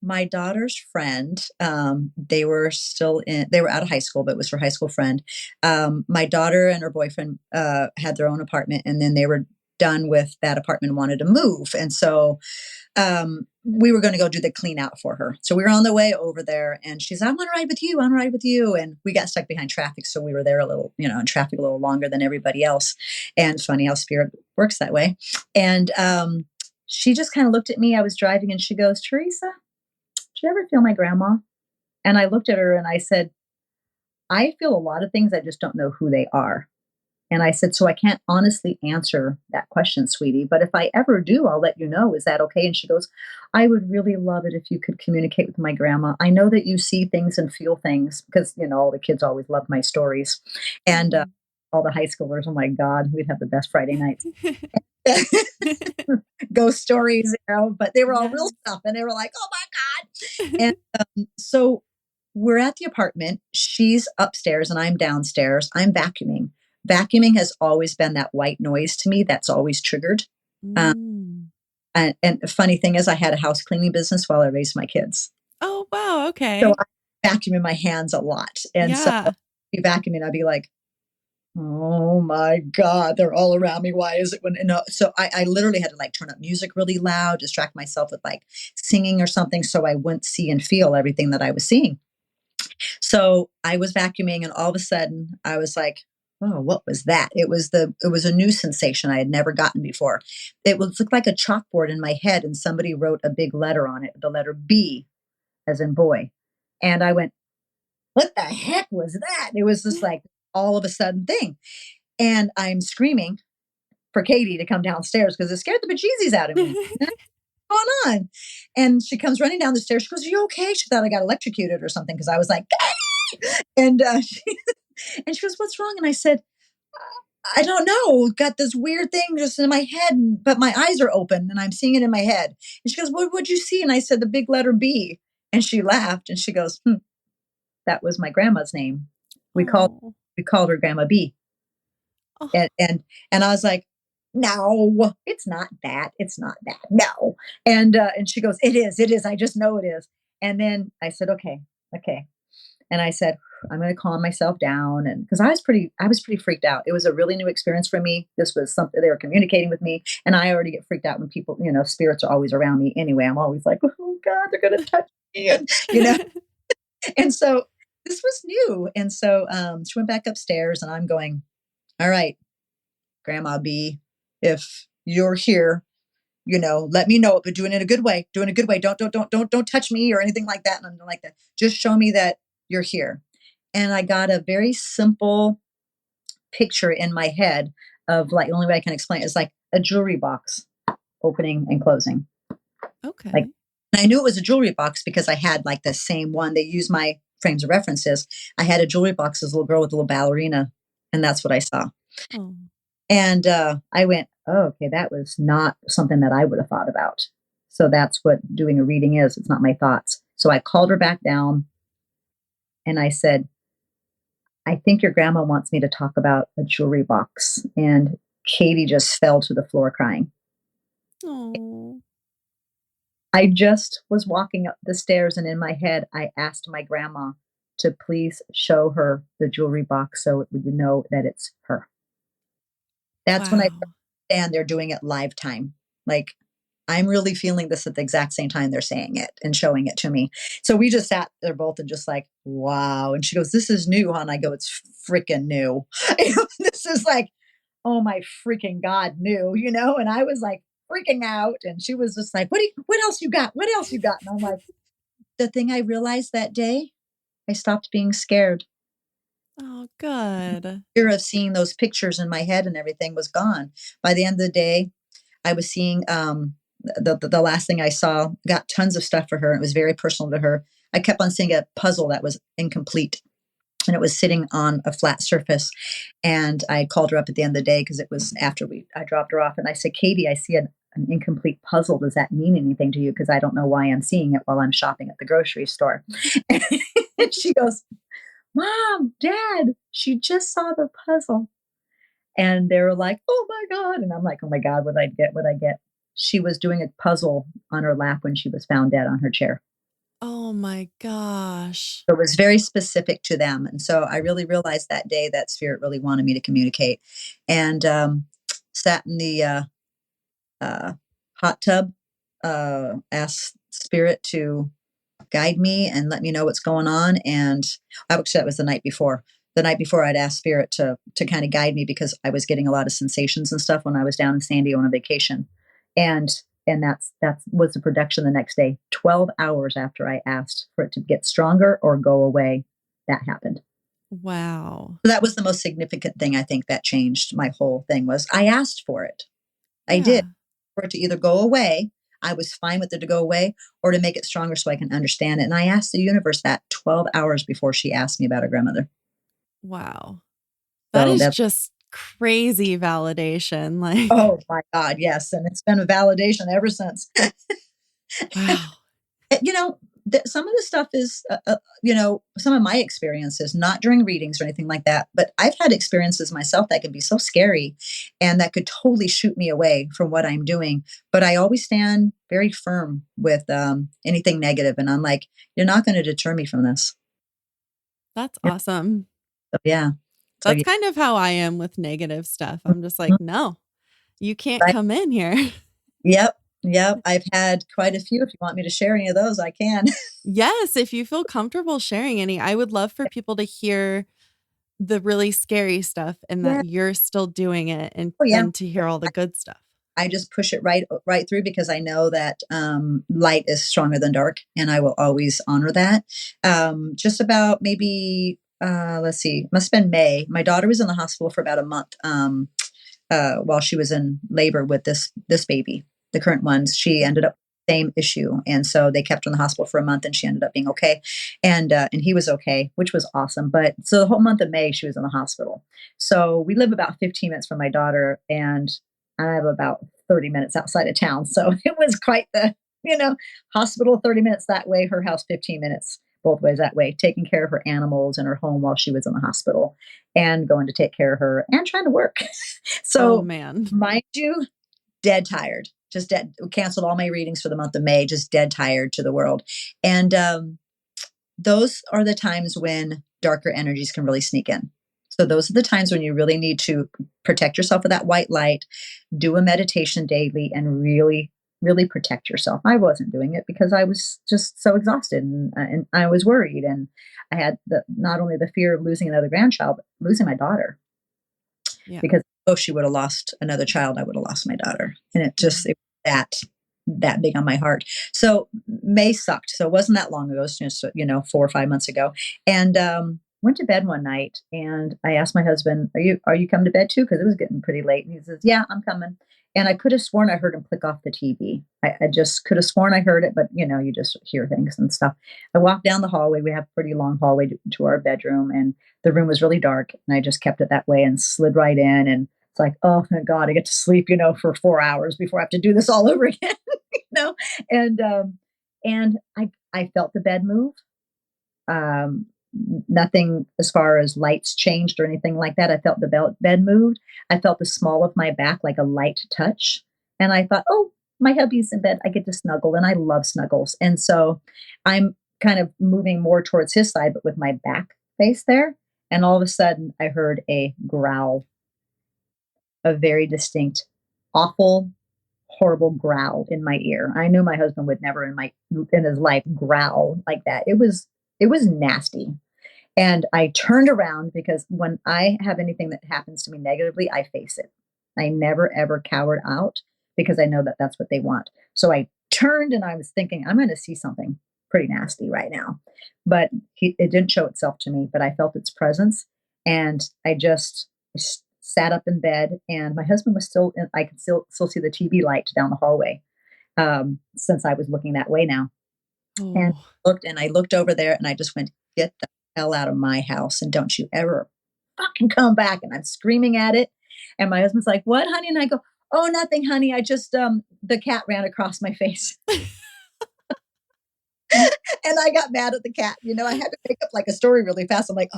my daughter's friend, they were out of high school, but it was her high school friend. My daughter and her boyfriend had their own apartment, and then they were done with that apartment and wanted to move. And so we were going to go do the clean out for her. So we were on the way over there, and she's, I want to ride with you. I want to ride with you. And we got stuck behind traffic. So we were there a little, in traffic a little longer than everybody else. And it's funny how spirit works that way. And she just kind of looked at me. I was driving, and she goes, Theresa, do you ever feel my grandma? And I looked at her and I said, I feel a lot of things. I just don't know who they are. And I said, so I can't honestly answer that question, sweetie. But if I ever do, I'll let you know. Is that okay? And she goes, I would really love it if you could communicate with my grandma. I know that you see things and feel things because, all the kids always loved my stories. And Mhm. all the high schoolers, oh my God, we'd have the best Friday nights. Ghost stories, but they were all real Yes. stuff. And they were like, oh my God. And so we're at the apartment. She's upstairs and I'm downstairs. I'm vacuuming. Vacuuming has always been that white noise to me that's always triggered. Um, Mm. and the funny thing is, I had a house cleaning business while I raised my kids. Oh, wow. So Okay. I vacuum in my hands a lot. And so I'd Yeah. be vacuuming, I'd be like, oh my God, they're all around me. Why is it when, so I literally had to like turn up music really loud, distract myself with like singing or something so I wouldn't see and feel everything that I was seeing. So I was vacuuming, and all of a sudden I was like, oh, what was that? It was a new sensation I had never gotten before. It looked like a chalkboard in my head, and somebody wrote a big letter on it, the letter B as in boy. And I went, what the heck was that? It was just like all of a sudden thing. And I'm screaming for Katie to come downstairs because it scared the bejesus out of me. What's going on? And she comes running down the stairs. She goes, are you okay? She thought I got electrocuted or something because I was like, and and she goes, what's wrong? And I said, I don't know. Got this weird thing just in my head, but my eyes are open and I'm seeing it in my head. And she goes, what would you see? And I said, the big letter B. And she laughed and she goes, that was my grandma's name. We called Oh. we called her Grandma B. Oh. And I was like, no, it's not that. It's not that. No. And she goes, it is. I just know it is. And then I said, okay. And I said, I'm going to calm myself down. And because I was pretty freaked out. It was a really new experience for me. This was something they were communicating with me. And I already get freaked out when people, spirits are always around me anyway. I'm always like, oh God, they're going to touch me. And so this was new. And so she went back upstairs and I'm going, all right, Grandma B, if you're here, let me know it, but doing it in a good way. Doing it a good way. Don't touch me or anything like that. And I'm like that. Just show me that you're here. And I got a very simple picture in my head of like the only way I can explain it is like a jewelry box opening and closing. Okay. Like, and I knew it was a jewelry box because I had like the same one. They use my frames of references. I had a jewelry box as a little girl with a little ballerina, and that's what I saw. Oh, And I went, oh, okay, that was not something that I would have thought about. So that's what doing a reading is. It's not my thoughts. So I called her back down and I said, I think your grandma wants me to talk about a jewelry box. And Katie just fell to the floor crying. oh, I just was walking up the stairs, and in my head, I asked my grandma to please show her the jewelry box so you know that it's her. That's when I wow. understand they're doing it live time. Like, I'm really feeling this at the exact same time they're saying it and showing it to me. So we just sat there both and just like, wow. And she goes, this is new, huh? And I go, it's freaking new. This is like, oh my freaking God, new, And I was like freaking out. And she was just like, what else you got? What else you got? And I'm like, the thing I realized that day, I stopped being scared. Oh, good. Fear of seeing those pictures in my head and everything was gone. By the end of the day, I was seeing the last thing I saw, got tons of stuff for her. It was very personal to her. I kept on seeing a puzzle that was incomplete and it was sitting on a flat surface. And I called her up at the end of the day because it was after I dropped her off. And I said, Katie, I see an incomplete puzzle. Does that mean anything to you? Because I don't know why I'm seeing it while I'm shopping at the grocery store. And she goes, Mom, Dad, she just saw the puzzle. And they were like, oh my God. And I'm like, oh my God, what I get, what I get. She was doing a puzzle on her lap when she was found dead on her chair. Oh my gosh. So it was very specific to them. And so I really realized that day that spirit really wanted me to communicate. And sat in the hot tub, asked spirit to guide me and let me know what's going on. And actually, that was the night before. The night before, I'd asked spirit to kind of guide me because I was getting a lot of sensations and stuff when I was down in San Diego on a vacation, and that was the production the next day. 12 hours after I asked for it to get stronger or go away, that happened. Wow. So that was the most significant thing I think that changed my whole thing was I asked for it. I did Yeah. for it to either go away. I was fine with it to go away or to make it stronger so I can understand it. And I asked the universe that 12 hours before she asked me about her grandmother. Wow. That So is that's, just crazy validation. Like, oh my God, yes. And it's been a validation ever since. wow. You know, some of the stuff is, some of my experiences, not during readings or anything like that, but I've had experiences myself that can be so scary and that could totally shoot me away from what I'm doing. But I always stand very firm with anything negative, and I'm like, you're not going to deter me from this. That's awesome. So, yeah. So, That's yeah. kind of how I am with negative stuff. I'm just like, no, you can't Right. come in here. Yep. Yep. I've had quite a few. If you want me to share any of those, I can. Yes, if you feel comfortable sharing any, I would love for people to hear the really scary stuff and Yeah. that you're still doing it and Oh, yeah. then to hear all the good stuff. I just push it right through because I know that light is stronger than dark, and I will always honor that. Just about maybe let's see, must have been May. My daughter was in the hospital for about a month while she was in labor with this baby, the current one. She ended up same issue, and so they kept her in the hospital for a month, and she ended up being okay, and he was okay, which was awesome. But so the whole month of May, she was in the hospital. So we live about 15 minutes from my daughter, and I have about 30 minutes outside of town. So it was quite the, hospital 30 minutes that way, her house 15 minutes both ways that way, taking care of her animals in her home while she was in the hospital and going to take care of her and trying to work. Oh So man. mind you, dead tired, just dead, canceled all my readings for the month of May, just dead tired to the world. And those are the times when darker energies can really sneak in. So those are the times when you really need to protect yourself with that white light, do a meditation daily, and really, really protect yourself. I wasn't doing it because I was just so exhausted and I was worried. And I had not only the fear of losing another grandchild, but losing my daughter. Yeah. Because if she would have lost another child, I would have lost my daughter. And it just, it was that big on my heart. So May sucked. So it wasn't that long ago. It was just, 4 or 5 months ago. And went to bed one night and I asked my husband, are you coming to bed too? Because it was getting pretty late. And he says, yeah, I'm coming. And I could have sworn I heard him click off the TV. I just could have sworn I heard it, but you just hear things and stuff. I walked down the hallway. We have a pretty long hallway to our bedroom, and the room was really dark. And I just kept it that way and slid right in. And it's like, oh, thank God, I get to sleep, for 4 hours before I have to do this all over again, you know? And, and I felt the bed move. Um, Nothing as far as lights changed or anything like that. I felt the bed moved. I felt the small of my back like a light touch. And I thought, oh, my hubby's in bed. I get to snuggle. And I love snuggles. And so I'm kind of moving more towards his side, but with my back face there. And all of a sudden, I heard a growl, a very distinct, awful, horrible growl in my ear. I knew my husband would never in his life growl like that. It was nasty. And I turned around because when I have anything that happens to me negatively, I face it. I never ever cowered out because I know that that's what they want. So I turned and I was thinking, I'm going to see something pretty nasty right now. But it didn't show itself to me, but I felt its presence. And I just sat up in bed, and my husband was still, I could still see the TV light down the hallway, since I was looking that way now. And Oh, I looked over there and I just went, get the hell out of my house and don't you ever fucking come back. And I'm screaming at it. And my husband's like, what, honey? And I go, oh, nothing, honey. I just, the cat ran across my face. And I got mad at the cat. I had to make up like a story really fast. I'm like,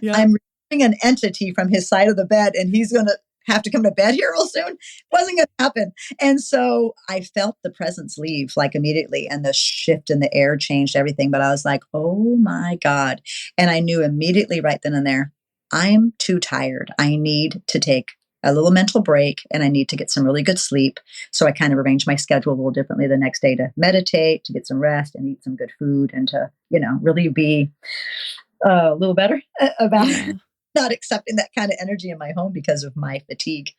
yeah. I'm removing an entity from his side of the bed and he's going to have to come to bed here real soon. Wasn't going to happen. And so I felt the presence leave like immediately, and the shift in the air changed everything. But I was like, oh my God. And I knew immediately right then and there, I'm too tired. I need to take a little mental break and I need to get some really good sleep. So I kind of arranged my schedule a little differently the next day to meditate, to get some rest and eat some good food, and to, really be a little better about Yeah. not accepting that kind of energy in my home because of my fatigue.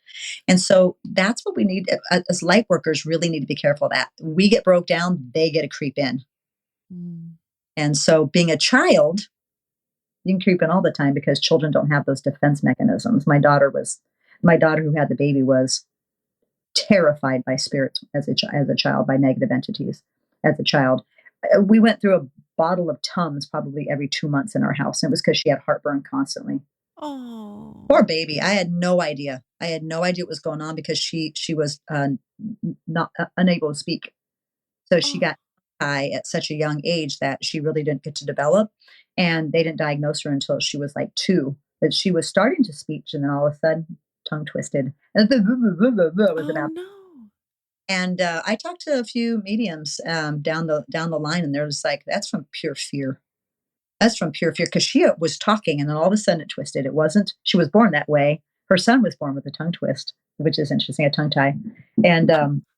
And so that's what we need as light workers. Really need to be careful of that. We get broke down, they get to creep in. Mm. And so being a child, you can creep in all the time because children don't have those defense mechanisms. My daughter who had the baby was terrified by spirits as a child, by negative entities as a child. We went through a bottle of Tums probably every 2 months in our house. And it was because she had heartburn constantly. Oh. Poor baby. I had no idea. I had no idea what was going on because she was not unable to speak. So she Oh. got high at such a young age that she really didn't get to develop, and they didn't diagnose her until she was like 2. But she was starting to speak, and then all of a sudden, tongue twisted, and the was Oh about. no. And I talked to a few mediums down the line, and they're just like, "That's from pure fear. That's from pure fear." Because she was talking, and then all of a sudden it twisted. It wasn't. She was born that way. Her son was born with a tongue twist, which is interesting, a tongue tie. And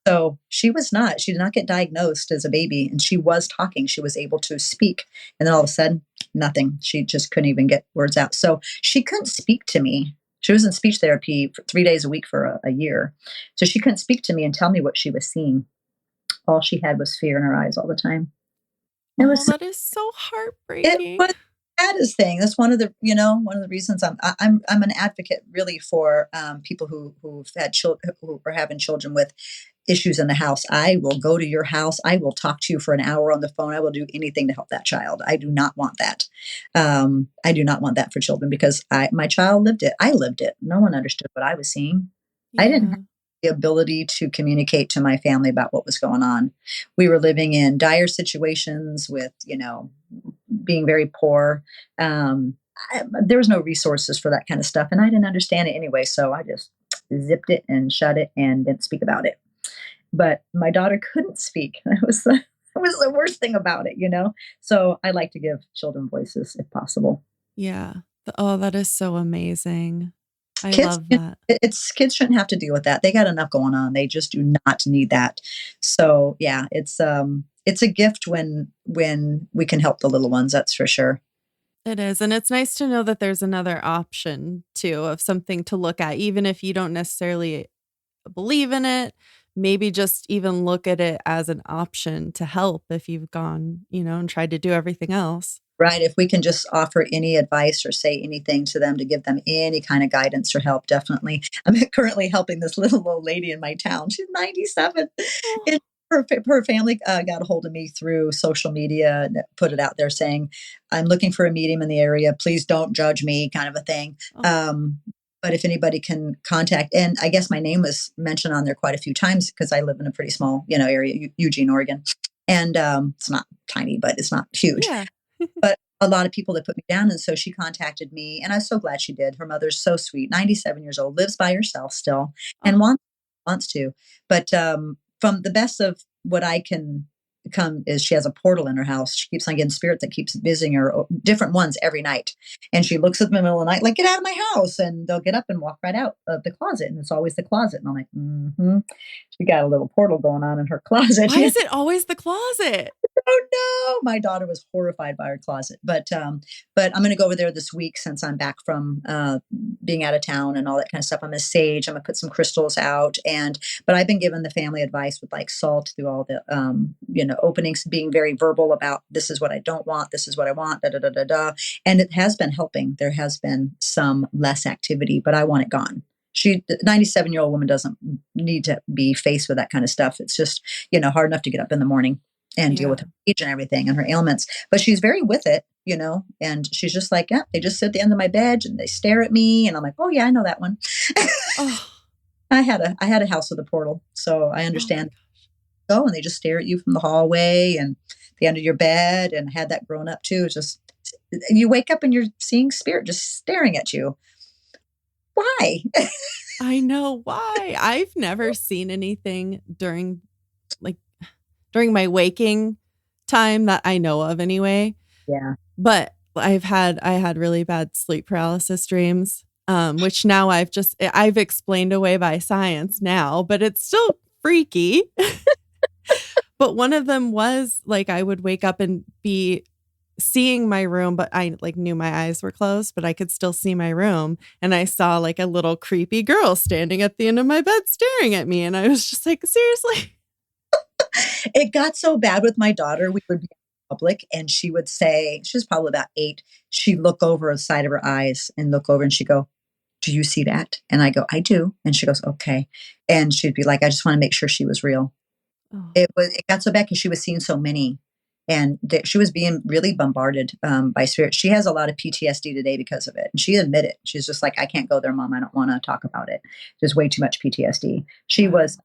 so she was not. She did not get diagnosed as a baby, and she was talking. She was able to speak, and then all of a sudden, nothing. She just couldn't even get words out. So she couldn't speak to me. She was in speech therapy for 3 days a week for a year. So she couldn't speak to me and tell me what she was seeing. All she had was fear in her eyes all the time. It Oh, was that is so it heartbreaking. was the saddest thing. That's one of the reasons I'm an advocate really for people who've had children, who are having children with issues in the house. I will go to your house. I will talk to you for an hour on the phone. I will do anything to help that child. I do not want that. I do not want that for children because my child lived it. I lived it. No one understood what I was seeing. I didn't Yeah. have the ability to communicate to my family about what was going on. We were living in dire situations with, being very poor. There was no resources for that kind of stuff, and I didn't understand it anyway. So I just zipped it and shut it and didn't speak about it. But my daughter couldn't speak. That was the worst thing about it. So I like to give children voices if possible. Yeah. Oh, that is so amazing. I Kids, love that. kids shouldn't have to deal with that. They got enough going on. They just do not need that. So yeah, it's a gift when we can help the little ones. That's for sure. It is. And it's nice to know that there's another option too of something to look at, even if you don't necessarily believe in it. Maybe just even look at it as an option to help if you've gone, and tried to do everything else. Right. If we can just offer any advice or say anything to them to give them any kind of guidance or help, definitely. I'm currently helping this little old lady in my town. She's 97. Oh, And her family got a hold of me through social media and put it out there saying, I'm looking for a medium in the area. Please don't judge me, kind of a thing. oh, Um, but if anybody can contact, and I guess my name was mentioned on there quite a few times because I live in a pretty small, area, Eugene, Oregon. And it's not tiny, but it's not huge, yeah. but a lot of people that put me down. And so she contacted me, and I was so glad she did. Her mother's so sweet, 97 years old, lives by herself still, and Oh, wants to. But from the best of what I can come is she has a portal in her house. She keeps on getting spirit that keeps visiting her, different ones every night. And she looks at them in the middle of the night, like, get out of my house. And they'll get up and walk right out of the closet. And it's always the closet. And I'm like, she got a little portal going on in her closet. why is it always the closet? Oh no, my daughter was horrified by her closet, but I'm going to go over there this week since I'm back from being out of town and all that kind of stuff. I'm going to sage. I'm going to put some crystals out, but I've been given the family advice with like salt through all the openings, being very verbal about this is what I don't want, this is what I want, da da da da da, and it has been helping. There has been some less activity, but I want it gone. The 97-year-old woman doesn't need to be faced with that kind of stuff. It's just hard enough to get up in the morning and deal Yeah. with her age and everything and her ailments. But she's very with it, and she's just like, yeah, they just sit at the end of my bed and they stare at me. And I'm like, oh yeah, I know that one. Oh, I had a house with a portal, so I oh my understand. gosh. Go and they just stare at you from the hallway and the end of your bed, and I had that growing up too. It's just you wake up and you're seeing spirit just staring at you. Why? I know why. I've never seen anything like during my waking time that I know of anyway. Yeah. But I had really bad sleep paralysis dreams, which now I've explained away by science now, but it's still freaky. But one of them was like I would wake up and be seeing my room, but I like knew my eyes were closed, but I could still see my room. And I saw like a little creepy girl standing at the end of my bed staring at me. And I was just like, seriously? It got so bad with my daughter. We would be in public and she would say, she was probably about 8. She'd look over the side of her eyes and look over and she'd go, do you see that? And I go, I do. And she goes, okay. And she'd be like, I just want to make sure she was real. Oh, It got so bad because she was seeing so many. And she was being really bombarded by spirits. She has a lot of PTSD today because of it. And she admitted, she's just like, I can't go there, Mom. I don't want to talk about it. There's way too much PTSD. She wow. was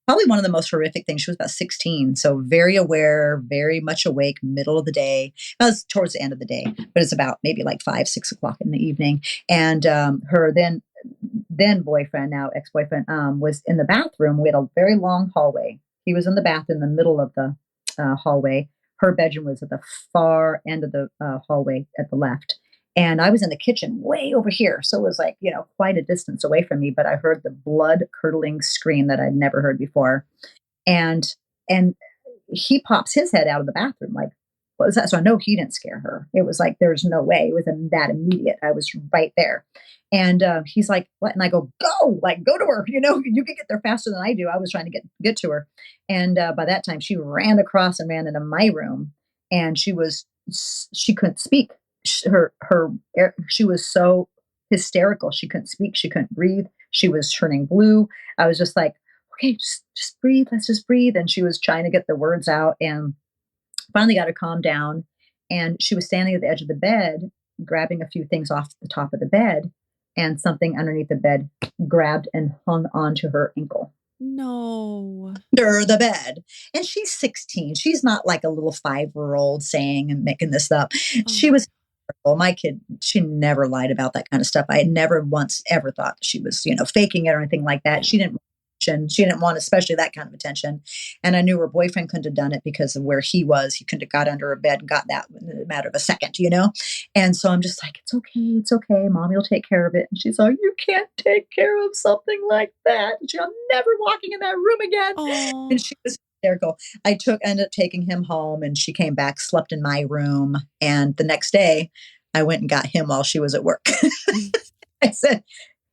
probably one of the most horrific things. She was about 16. So very aware, very much awake, middle of the day. That was towards the end of the day, but it's about maybe like 5, 6 o'clock in the evening. And her then boyfriend, now ex-boyfriend, was in the bathroom. We had a very long hallway. He was in the bath in the middle of the hallway. Her bedroom was at the far end of the hallway at the left. And I was in the kitchen way over here. So it was like, quite a distance away from me, but I heard the blood curdling scream that I'd never heard before. And and he pops his head out of the bathroom like, what was that? So I know he didn't scare her. It was like, there's no way. It was that immediate. I was right there. And he's like, what? And I go, go to her. You can get there faster than I do. I was trying to get to her. And by that time she ran across and ran into my room, and she couldn't speak. She was so hysterical. She couldn't speak. She couldn't breathe. She was turning blue. I was just like, okay, just breathe. Let's just breathe. And she was trying to get the words out and finally got her calmed down. And she was standing at the edge of the bed, grabbing a few things off the top of the bed, and something underneath the bed grabbed and hung onto her ankle No. under the bed. And she's 16. She's not like a little 5-year-old saying and making this up. Oh She my. was my kid. She never lied about that kind of stuff. I had never once ever thought she was, faking it or anything like that. Yeah. She didn't She didn't want especially that kind of attention. And I knew her boyfriend couldn't have done it because of where he was. He couldn't have got under her bed and got that in a matter of a second. And so I'm just like, it's okay. It's okay. Mommy will take care of it. And she's like, you can't take care of something like that. I'm never walking in that room again. Oh. And she was hysterical. Ended up taking him home, and she came back, slept in my room. And the next day I went and got him while she was at work. I said,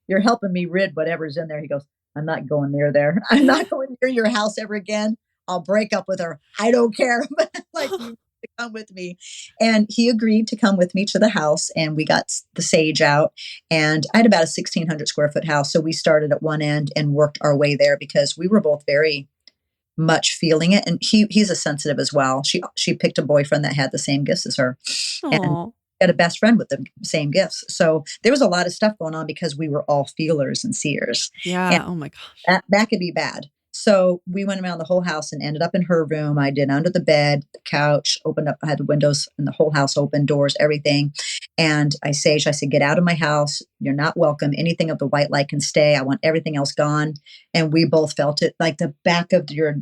you're helping me rid whatever's in there. He goes, I'm not going near there. I'm not going near your house ever again. I'll break up with her. I don't care. Like, you to come with me. And he agreed to come with me to the house, and we got the sage out. And I had about a 1,600 square foot house. So we started at one end and worked our way there because we were both very much feeling it. And he's a sensitive as well. She picked a boyfriend that had the same gifts as her. And Oh, had a best friend with the same gifts. So there was a lot of stuff going on because we were all feelers and seers. And yeah. Oh my gosh. that could be bad. So we went around the whole house and ended up in her room. I did under the bed, the couch, opened up, I had the windows in the whole house open, doors, everything. And I said, get out of my house. You're not welcome. Anything of the white light can stay. I want everything else gone. And we both felt it like the back of your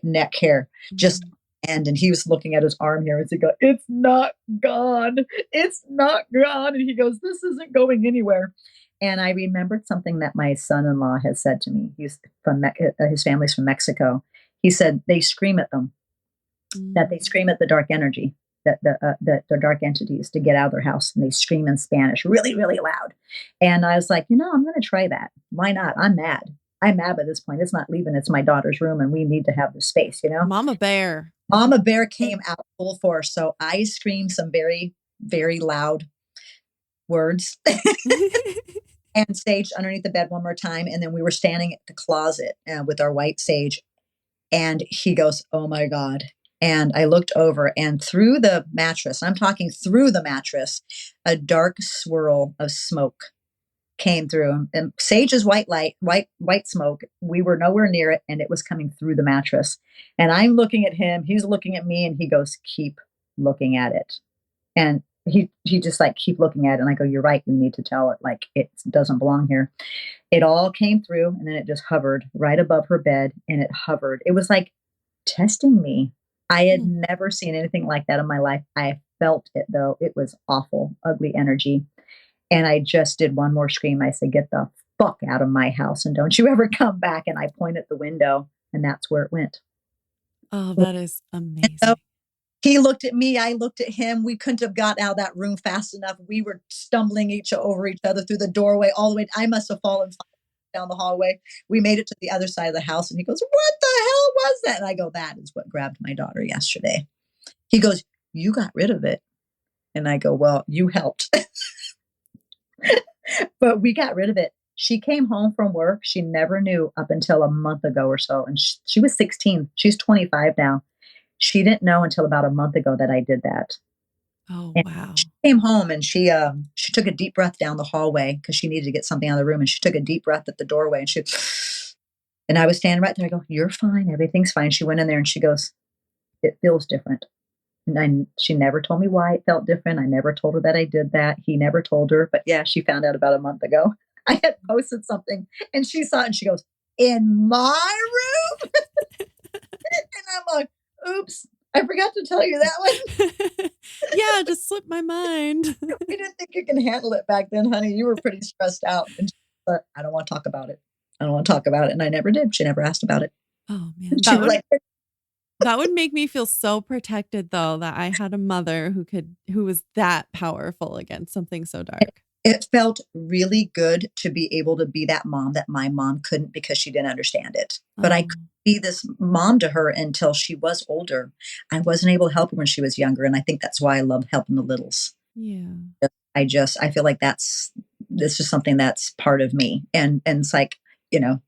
neck hair just and he was looking at his arm here and he goes, it's not gone. It's not gone. And he goes, this isn't going anywhere. And I remembered something that my son-in-law had said to me. He's from his family's from Mexico. He said they scream at them, that they scream at the dark energy, that the dark entities to get out of their house, and they scream in Spanish really, really loud. And I was like, I'm going to try that. Why not? I'm mad. I'm mad by this point. It's not leaving. It's my daughter's room, and we need to have the space, Mama bear. Mama bear came out full force. So I screamed some very, very loud words and saged underneath the bed one more time. And then we were standing at the closet with our white sage. And he goes, oh my God. And I looked over, and through the mattress, I'm talking through the mattress, a dark swirl of smoke came through, and sage's white smoke. We were nowhere near it, and it was coming through the mattress. And I'm looking at him, he's looking at me, and he goes, keep looking at it. And he just like, keep looking at it. And I go, you're right, we need to tell it, like, it doesn't belong here. It all came through, and then it just hovered right above her bed, and it hovered. It was like testing me. I had never seen anything like that in my life. I felt it though. It was awful, ugly energy. And I just did one more scream. I said, get the fuck out of my house and don't you ever come back. And I point at the window, and that's where it went. Oh, that is amazing. So he looked at me. I looked at him. We couldn't have got out of that room fast enough. We were stumbling over each other through the doorway all the way. I must have fallen down the hallway. We made it to the other side of the house, and he goes, what the hell was that? And I go, that is what grabbed my daughter yesterday. He goes, you got rid of it. And I go, well, you helped. But we got rid of it. She came home from work. She never knew up until a month ago or so. And she was 16. She's 25 now. She didn't know until about a month ago that I did that. Oh, And wow. she came home, and she took a deep breath down the hallway because she needed to get something out of the room. And she took a deep breath at the doorway, and I was standing right there. I go, you're fine. Everything's fine. She went in there, and she goes, it feels different. And she never told me why it felt different. I never told her that I did that. He never told her. But yeah, she found out about a month ago. I had posted something, and she saw it, and she goes, in my room? And I'm like, oops, I forgot to tell you that one. Yeah, just slipped my mind. We didn't think you can handle it back then, honey. You were pretty stressed out. And she said, I don't want to talk about it. I don't want to talk about it. And I never did. She never asked about it. Oh, man. She was like, That would make me feel so protected, though, that I had a mother who was that powerful against something so dark. it felt really good to be able to be that mom that my mom couldn't because she didn't understand it. But I couldn't be this mom to her until she was older. I wasn't able to help her when she was younger. And I think that's why I love helping the littles. Yeah. I feel like this is something that's part of me. And it's like,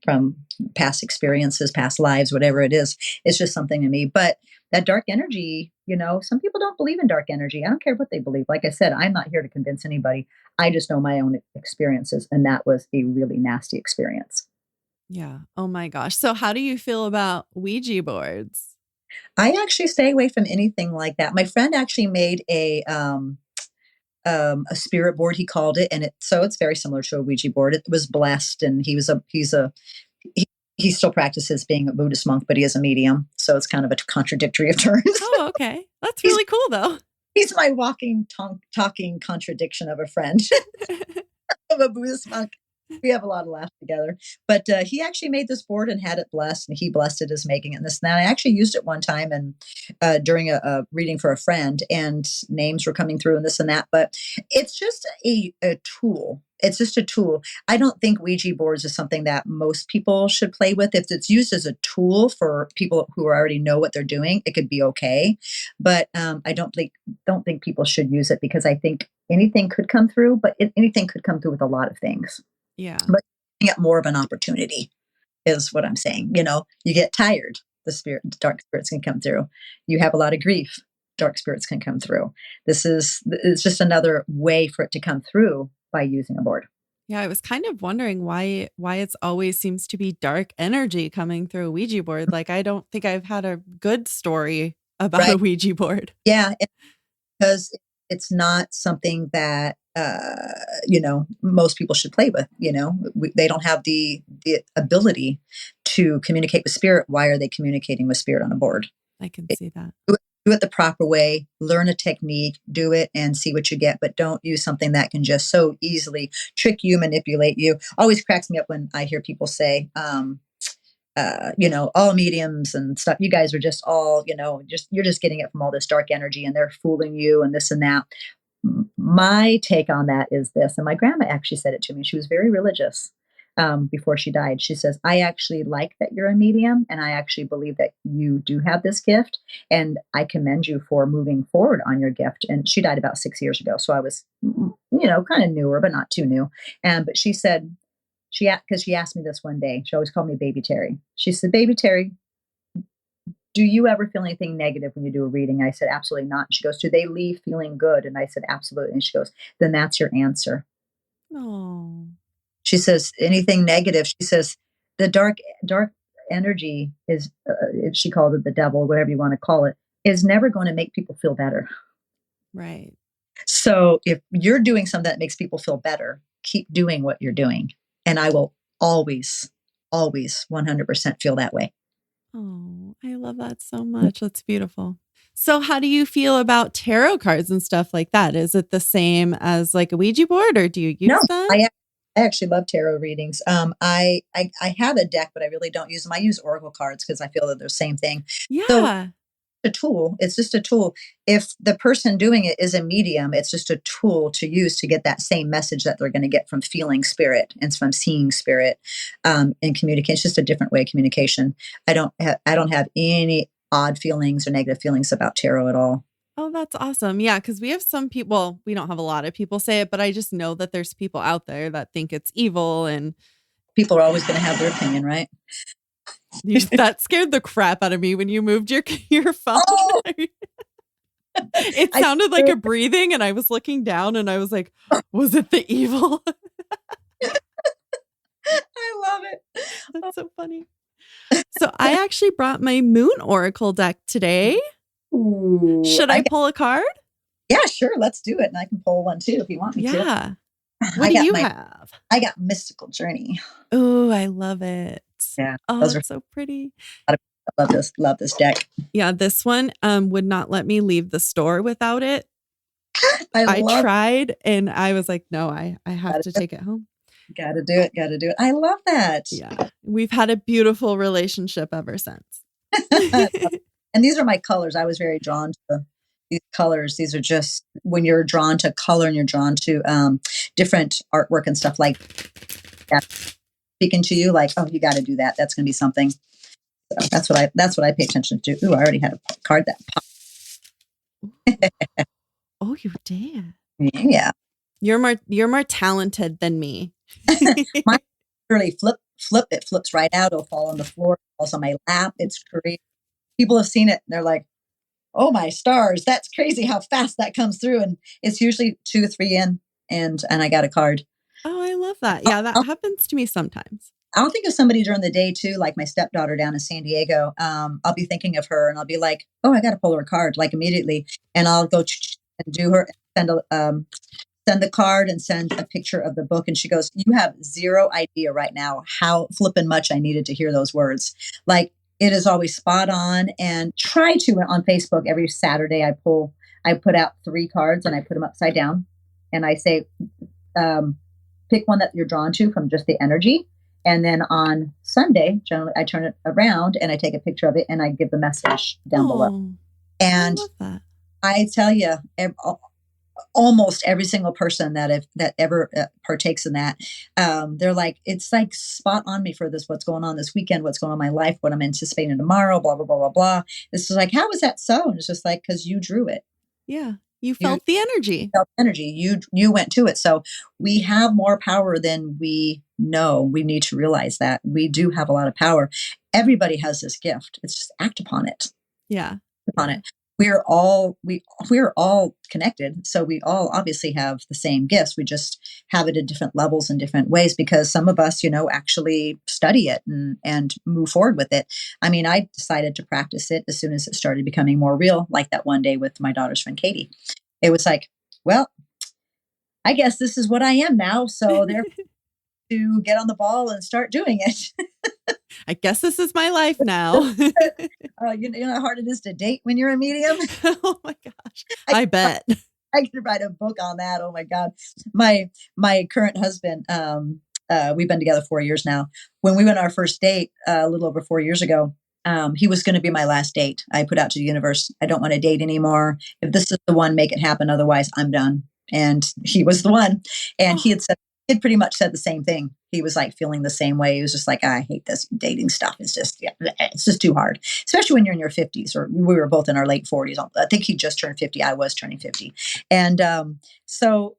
from past experiences, past lives, whatever it is, it's just something in me. But that dark energy, some people don't believe in dark energy. I don't care what they believe. Like I said, I'm not here to convince anybody. I just know my own experiences. And that was a really nasty experience. Yeah. Oh my gosh. So how do you feel about Ouija boards? I actually stay away from anything like that. My friend actually made a spirit board, he called it, and it's very similar to a Ouija board. It was blessed, and he still practices being a Buddhist monk, but he is a medium, so it's kind of a contradictory of terms. Oh, okay, that's really cool, though. He's my walking, talking contradiction of a friend of a Buddhist monk. We have a lot of laughs together. But he actually made this board and had it blessed, and he blessed it as making it and this and that. I actually used it one time and during a reading for a friend, and names were coming through and this and that. But it's just a tool. It's just a tool. I don't think Ouija boards is something that most people should play with. If it's used as a tool for people who already know what they're doing, it could be okay. But I don't think people should use it, because I think anything could come through, but anything could come through with a lot of things. Yeah. But you get more of an opportunity is what I'm saying. You get tired, dark spirits can come through. You have a lot of grief, dark spirits can come through. It's just another way for it to come through by using a board. Yeah, I was kind of wondering why it's always seems to be dark energy coming through a Ouija board. Like, I don't think I've had a good story about a Ouija board. Yeah, because it's not something that most people should play with. They don't have the ability to communicate with spirit. Why are they communicating with spirit on a board? I can see that. Do it the proper way, learn a technique, do it and see what you get, but don't use something that can just so easily trick you, manipulate you. Always cracks me up when I hear people say, all mediums and stuff, you guys are just all, you're just getting it from all this dark energy and they're fooling you and this and that. My take on that is this, and my grandma actually said it to me. She was very religious before she died. She says, I actually like that you're a medium, and I actually believe that you do have this gift, and I commend you for moving forward on your gift. And she died about 6 years ago, so I was, kind of newer, but not too new. But she said, because she asked me this one day, she always called me Baby Terry. She said, Baby Terry, do you ever feel anything negative when you do a reading? I said, absolutely not. She goes, do they leave feeling good? And I said, absolutely. And she goes, then that's your answer. Oh. She says, anything negative, she says, the dark energy is, if she called it the devil, whatever you want to call it, is never going to make people feel better. Right. So if you're doing something that makes people feel better, keep doing what you're doing. And I will always, always 100% feel that way. Oh, I love that so much. That's beautiful. So how do you feel about tarot cards and stuff like that? Is it the same as like a Ouija board, or do you use them? I actually love tarot readings. I have a deck, but I really don't use them. I use oracle cards because I feel that they're the same thing. Yeah. So a tool. It's just a tool. If the person doing it is a medium, it's just a tool to use to get that same message that they're going to get from feeling spirit and from seeing spirit in communication. It's just a different way of communication. I don't have any odd feelings or negative feelings about tarot at all. Oh, that's awesome. Yeah, because we have some people, we don't have a lot of people say it, but I just know that there's people out there that think it's evil, and people are always going to have their opinion, right? That scared the crap out of me when you moved your phone. Oh! It sounded like a breathing, and I was looking down and I was like, was it the evil? I love it. That's so funny. So I actually brought my Moon Oracle deck today. Ooh, should I pull a card? Yeah, sure. Let's do it. And I can pull one too if you want me to. Yeah. What do you have? I got Mystical Journey. Oh, I love it. Yeah. Oh, those are so pretty. I love this deck. Yeah, this one would not let me leave the store without it. I tried and I was like, no, I have to take it home. Gotta do it. I love that. Yeah. We've had a beautiful relationship ever since. And these are my colors. I was very drawn to these colors. These are just when you're drawn to color and you're drawn to different artwork and stuff like that. Speaking to you, like, oh, you got to do that. That's going to be something. So that's what I pay attention to. Ooh, I already had a card that popped. Oh, you did. Yeah. You're more talented than me. Mine really flip. It flips right out. It'll fall on the floor. It falls on my lap. It's crazy. People have seen it and they're like, oh my stars, that's crazy how fast that comes through. And it's usually 2 or 3 in and I got a card. Oh, I love that. Yeah, that happens to me sometimes. I'll think of somebody during the day too, like my stepdaughter down in San Diego. I'll be thinking of her and I'll be like, oh, I got to pull her a card like immediately. And I'll go and do her, send the card and send a picture of the book. And she goes, you have zero idea right now how flippin' much I needed to hear those words. Like, it is always spot on. And try to on Facebook every Saturday, I put out 3 cards and I put them upside down and I say, pick one that you're drawn to from just the energy. And then on Sunday, generally, I turn it around and I take a picture of it and I give the message down below. I And love that. I tell you, almost every single person that ever partakes in that, they're like, it's like spot on me for this, what's going on this weekend, what's going on in my life, what I'm anticipating tomorrow, blah, blah, blah, blah, blah. This is like, how is that so? And it's just like, because you drew it. Yeah. You felt the energy. Felt energy. You went to it. So we have more power than we know. We need to realize that we do have a lot of power. Everybody has this gift. It's just act upon it. Yeah. Upon it. We're all connected. So we all obviously have the same gifts. We just have it at different levels and different ways because some of us, actually study it and move forward with it. I mean, I decided to practice it as soon as it started becoming more real, like that one day with my daughter's friend, Katie. It was like, well, I guess this is what I am now. So therefore to get on the ball and start doing it. I guess this is my life now. You know how hard it is to date when you're a medium? Oh my gosh. I bet. I could write a book on that. Oh my God. My current husband, we've been together 4 years now. When we went on our first date a little over 4 years ago, he was going to be my last date. I put out to the universe, I don't want to date anymore. If this is the one, make it happen. Otherwise, I'm done. And he was the one. And he had pretty much said the same thing. He was like feeling the same way. He was just like, I hate this dating stuff. It's just too hard, especially when you're in your 50s, or we were both in our late 40s. I think he just turned 50. I was turning 50. And so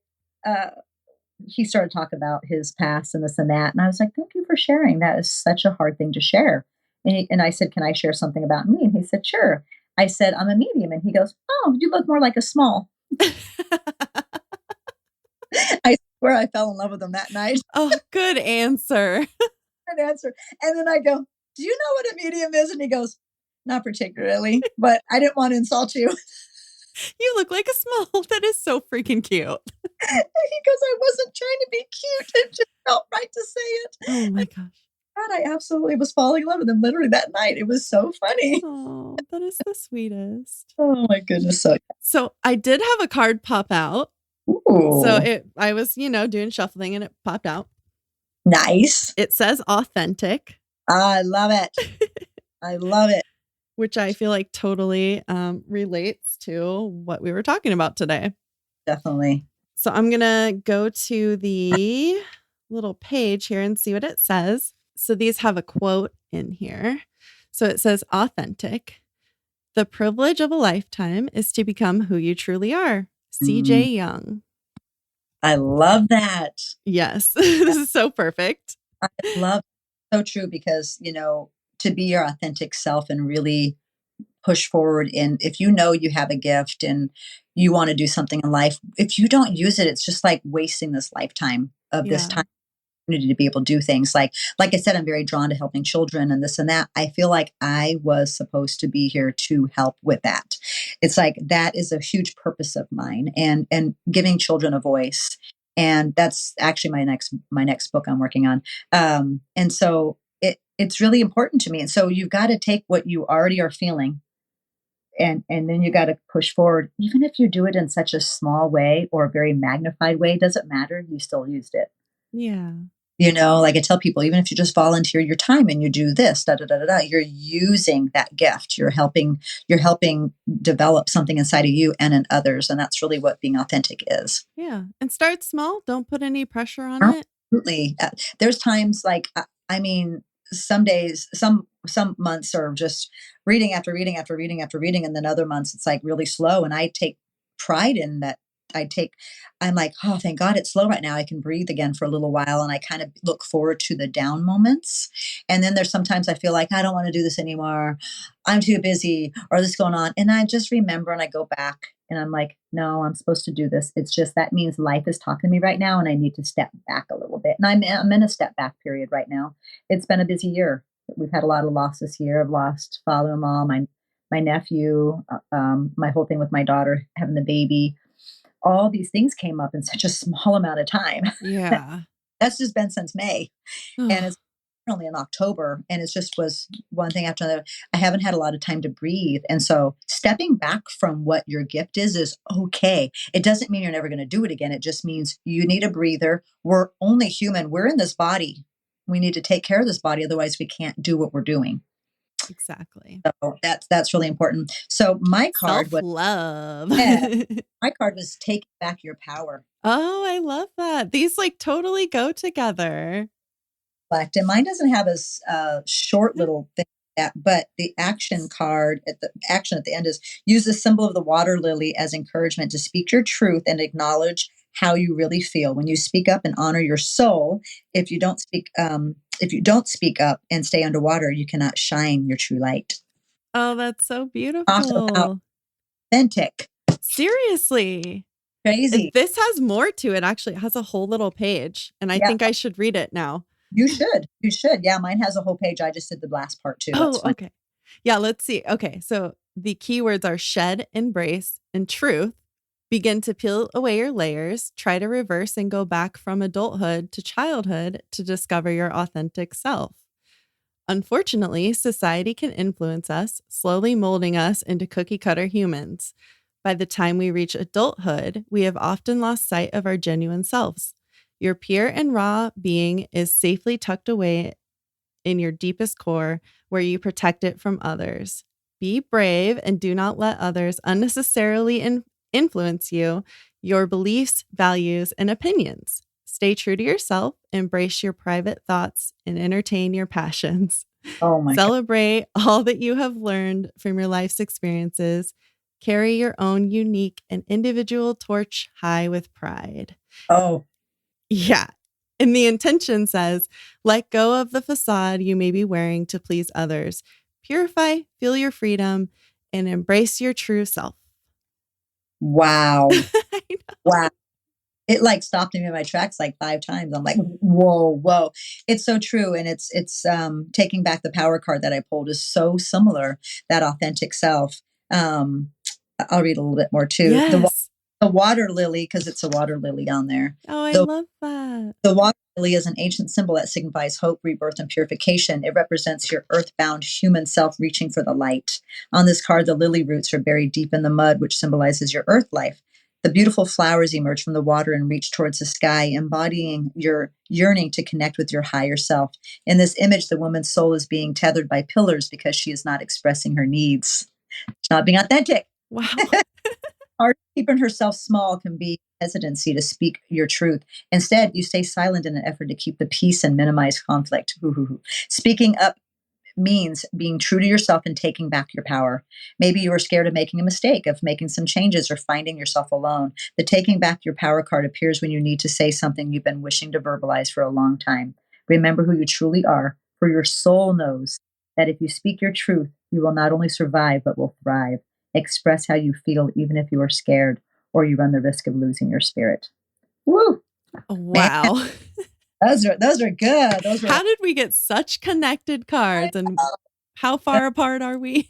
he started talking about his past and this and that. And I was like, thank you for sharing. That is such a hard thing to share. And I said, can I share something about me? And he said, sure. I said, I'm a medium. And he goes, oh, you look more like a small. I swear I fell in love with him that night. Oh, good answer. Good answer. And then I go, do you know what a medium is? And he goes, not particularly, but I didn't want to insult you. You look like a small. That is so freaking cute. He goes, I wasn't trying to be cute. It just felt right to say it. Oh my gosh. God, I absolutely was falling in love with him literally that night. It was so funny. Oh, that is the sweetest. Oh my goodness. So I did have a card pop out. Ooh. So I was, doing shuffling and it popped out. Nice. It says authentic. I love it. I love it. Which I feel like totally relates to what we were talking about today. Definitely. So I'm going to go to the little page here and see what it says. So these have a quote in here. So it says authentic. The privilege of a lifetime is to become who you truly are. C.J. Young. I love that. Yes. This is so perfect. I love it. So true, because, to be your authentic self and really push forward. And if you know you have a gift and you want to do something in life, if you don't use it, it's just like wasting this lifetime of this time to be able to do things. Like I said, I'm very drawn to helping children and this and that. I feel like I was supposed to be here to help with that. It's like, that is a huge purpose of mine, and giving children a voice. And that's actually my next book I'm working on. And so it's really important to me. And so you've got to take what you already are feeling, and then you got to push forward. Even if you do it in such a small way or a very magnified way, doesn't matter. You still used it. Yeah. Like I tell people, even if you just volunteer your time and you do this, you're using that gift. You're helping develop something inside of you and in others. And that's really what being authentic is. Yeah. And start small. Don't put any pressure on it. Absolutely. There's times like, some days, some months are just reading after reading after reading after reading. And then other months it's like really slow. And I take pride in that. I'm like, oh, thank God it's slow right now. I can breathe again for a little while. And I kind of look forward to the down moments. And then there's sometimes I feel like I don't want to do this anymore. I'm too busy, or this is going on. And I just remember, and I go back and I'm like, no, I'm supposed to do this. It's just, that means life is talking to me right now. And I need to step back a little bit. And I'm in a step back period right now. It's been a busy year. We've had a lot of loss this year. I've lost father-in-law, my nephew, my whole thing with my daughter having the baby. All these things came up in such a small amount of time. Yeah. That's just been since May. And it's only in October, and it just was one thing after another. I haven't had a lot of time to breathe. And so stepping back from what your gift is okay. It doesn't mean you're never going to do it again. It just means you need a breather. We're only human. We're in this body. We need to take care of this body. Otherwise, we can't do what we're doing. Exactly. So that's really important. So my card was Self-love. yeah, my card was take back your power. Oh, I love that. These like totally go together. And mine doesn't have a short little thing that, but the action card at the action at the end is use the symbol of the water lily as encouragement to speak your truth and acknowledge how you really feel. When you speak up and honor your soul, if you don't speak up and stay underwater, you cannot shine your true light. Oh, that's so Talk about beautiful. authentic. Seriously. Crazy. This has more to it. Actually, it has a whole little page, and I Yeah. think I should read it now. You should. You should. Yeah, mine has a whole page. I just did the last part too. That's Oh, fine. okay. Yeah, let's see. Okay, so the keywords are shed, embrace, and truth. Begin to peel away your layers. Try to reverse and go back from adulthood to childhood to discover your authentic self. Unfortunately, society can influence us, slowly molding us into cookie cutter humans. By the time we reach adulthood, we have often lost sight of our genuine selves. Your pure and raw being is safely tucked away in your deepest core, where you protect it from others. Be brave and do not let others unnecessarily influence you, your beliefs, values, and opinions. Stay true to yourself, embrace your private thoughts, and entertain your passions. Oh my God. Celebrate all that you have learned from your life's experiences. Carry your own unique and individual torch high with pride. Oh, Yeah. And the intention says, let go of the facade you may be wearing to please others. Purify, feel your freedom, and embrace your true self. wow. I know. Wow. It like stopped me in my tracks like 5 times. I'm like, whoa. It's so true. And it's taking back the power card that I pulled is so similar, that authentic self. I'll read a little bit more too. Yes. The water lily, because it's a water lily on there. Oh, I The love that. The water lily is an ancient symbol that signifies hope, rebirth, and purification. It represents your earthbound human self reaching for the light. On this card, the lily roots are buried deep in the mud, which symbolizes your earth life. The beautiful flowers emerge from the water and reach towards the sky, embodying your yearning to connect with your higher self. In this image, the woman's soul is being tethered by pillars because she is not expressing her needs. She's not being authentic. Wow. Hard keeping herself small can be hesitancy to speak your truth. Instead, you stay silent in an effort to keep the peace and minimize conflict. Speaking up means being true to yourself and taking back your power. Maybe you were scared of making a mistake, of making some changes, or finding yourself alone. The taking back your power card appears when you need to say something you've been wishing to verbalize for a long time. Remember who you truly are, for your soul knows that if you speak your truth, you will not only survive, but will thrive. Express how you feel, even if you are scared or you run the risk of losing your spirit. Woo! Wow. Man, those are good. Those are How did we get such connected cards, and how far apart are we?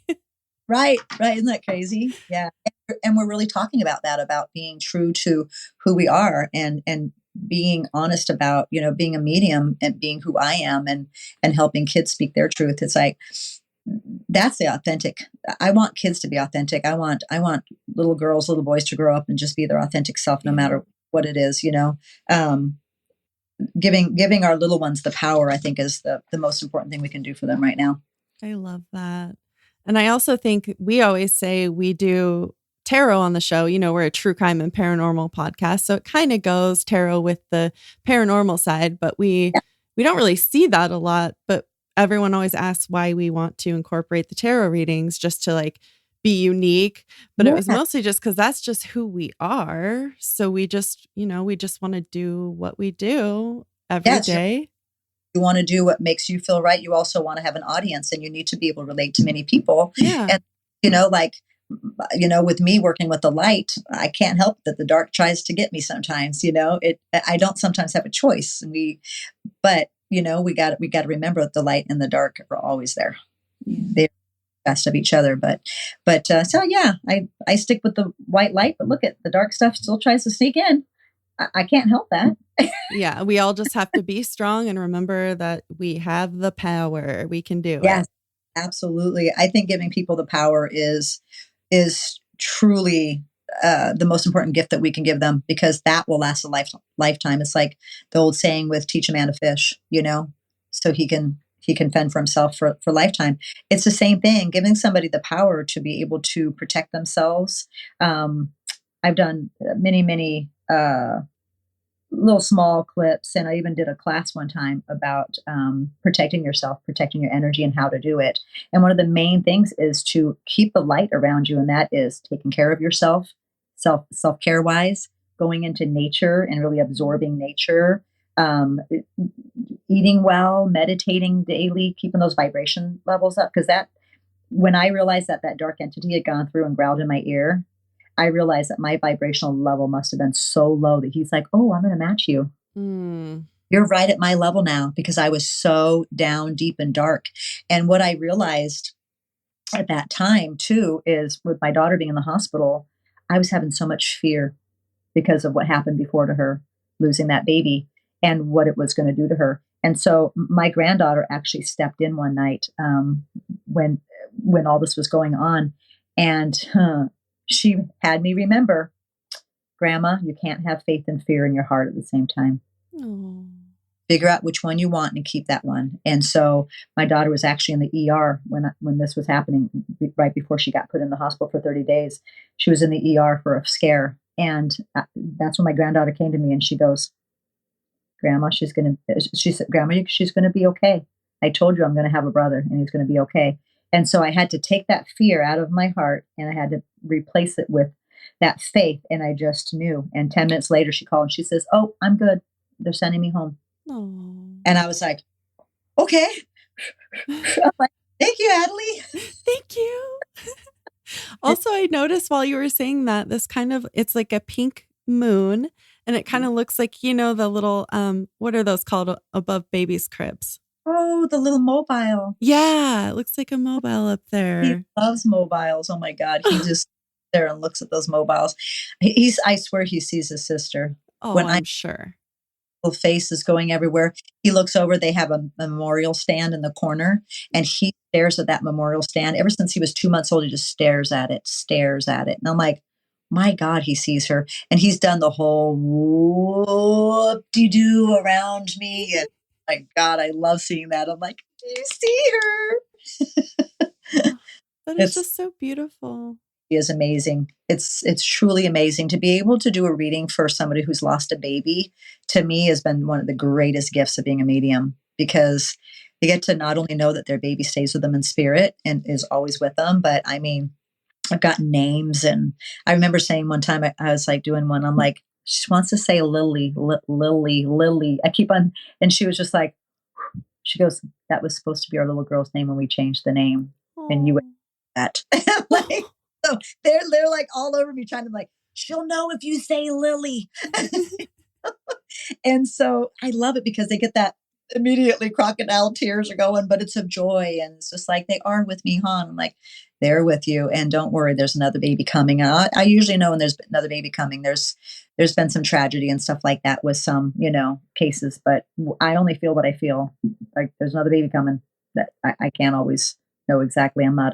right. Isn't that crazy? Yeah. And we're really talking about that, about being true to who we are and being honest about, being a medium and being who I am and helping kids speak their truth. It's like, that's the authentic. I want kids to be authentic. I want little girls, little boys to grow up and just be their authentic self, no matter what it is, giving our little ones the power, I think, is the most important thing we can do for them right now. I love that. And I also think we always say we do tarot on the show. We're a true crime and paranormal podcast. So it kind of goes tarot with the paranormal side, but we don't really see that a lot. But everyone always asks why we want to incorporate the tarot readings, just to like be unique. But it was mostly just because that's just who we are. So we just, we just want to do what we do every day. You want to do what makes you feel right. You also want to have an audience, and you need to be able to relate to many people. Yeah. And, with me working with the light, I can't help that the dark tries to get me sometimes. I don't sometimes have a choice. But we got to remember that the light and the dark are always there. Yeah. They're best of each other. But I stick with the white light. But look, at the dark stuff still tries to sneak in. I can't help that. Yeah, we all just have to be strong and remember that we have the power. We can do Yes, it. absolutely. I think giving people the power is truly the most important gift that we can give them, because that will last a lifetime. It's like the old saying with teach a man to fish, so he can fend for himself for lifetime. It's the same thing, giving somebody the power to be able to protect themselves. Um, I've done many little small clips, and I even did a class one time about protecting yourself, protecting your energy, and how to do it. And one of the main things is to keep the light around you, and that is taking care of yourself, self care wise, going into nature and really absorbing nature, um, eating well, meditating daily, keeping those vibration levels up. Because that, when I realized that that dark entity had gone through and growled in my ear, I realized that my vibrational level must have been so low that he's like, "Oh, I'm going to match you. Mm. You're right at my level now," because I was so down deep and dark. And what I realized at that time too is, with my daughter being in the hospital, I was having so much fear because of what happened before to her, losing that baby and what it was going to do to her. And so my granddaughter actually stepped in one night, when all this was going on, and she had me remember, "Grandma, you can't have faith and fear in your heart at the same time. Oh. Figure out which one you want and keep that one." And so my daughter was actually in the ER when this was happening, right before she got put in the hospital for 30 days. She was in the ER for a scare. And that's when my granddaughter came to me and she goes, "Grandma, she said, Grandma, she's going to be okay. I told you I'm going to have a brother and he's going to be okay." And so I had to take that fear out of my heart and I had to replace it with that faith. And I just knew. And 10 minutes later, she called and she says, "Oh, I'm good. They're sending me home." Oh. And I was like, "Okay." I'm like, "Thank you, Adelie." Thank you. Also, I noticed while you were saying that this kind of, it's like a pink moon and it kind of looks like, the little, what are those called above babies' cribs? Oh, the little mobile. Yeah, it looks like a mobile up He there. loves mobiles. Oh my God. He just there and looks at those mobiles. I swear he sees his sister. Oh, When I I'm sure. little face is going everywhere, he looks over, they have a memorial stand in the corner, and he stares at that memorial stand. Ever since he was 2 months old, he just stares at it, stares at it. And I'm like, my God, he sees her. And he's done the whole whoop-de-doo around me. And my God, I love seeing that. I'm like, "Do you see her?" Oh, that is It's just so beautiful. is amazing. It's truly amazing to be able to do a reading for somebody who's lost a baby. To me, has been one of the greatest gifts of being a medium, because they get to not only know that their baby stays with them in spirit and is always with them, but I mean, I've got names, and I remember saying one time I was like doing one. I'm like, she wants to say Lily, Lily, Lily. I keep on, and she was just like, she goes, "That was supposed to be our little girl's name when we changed the name, and you Oh. that." Like, so they're like all over me trying to, like, "She'll know if you say Lily." And so I love it because they get that immediately, crocodile tears are going, but it's of joy. And it's just like, "They are with me, hon." I'm like, "They're with you. And don't worry, there's another baby coming." I usually know when there's another baby coming. There's been some tragedy and stuff like that with some, cases, but I only feel what I feel. Like, there's another baby coming. That I can't always know exactly. I'm not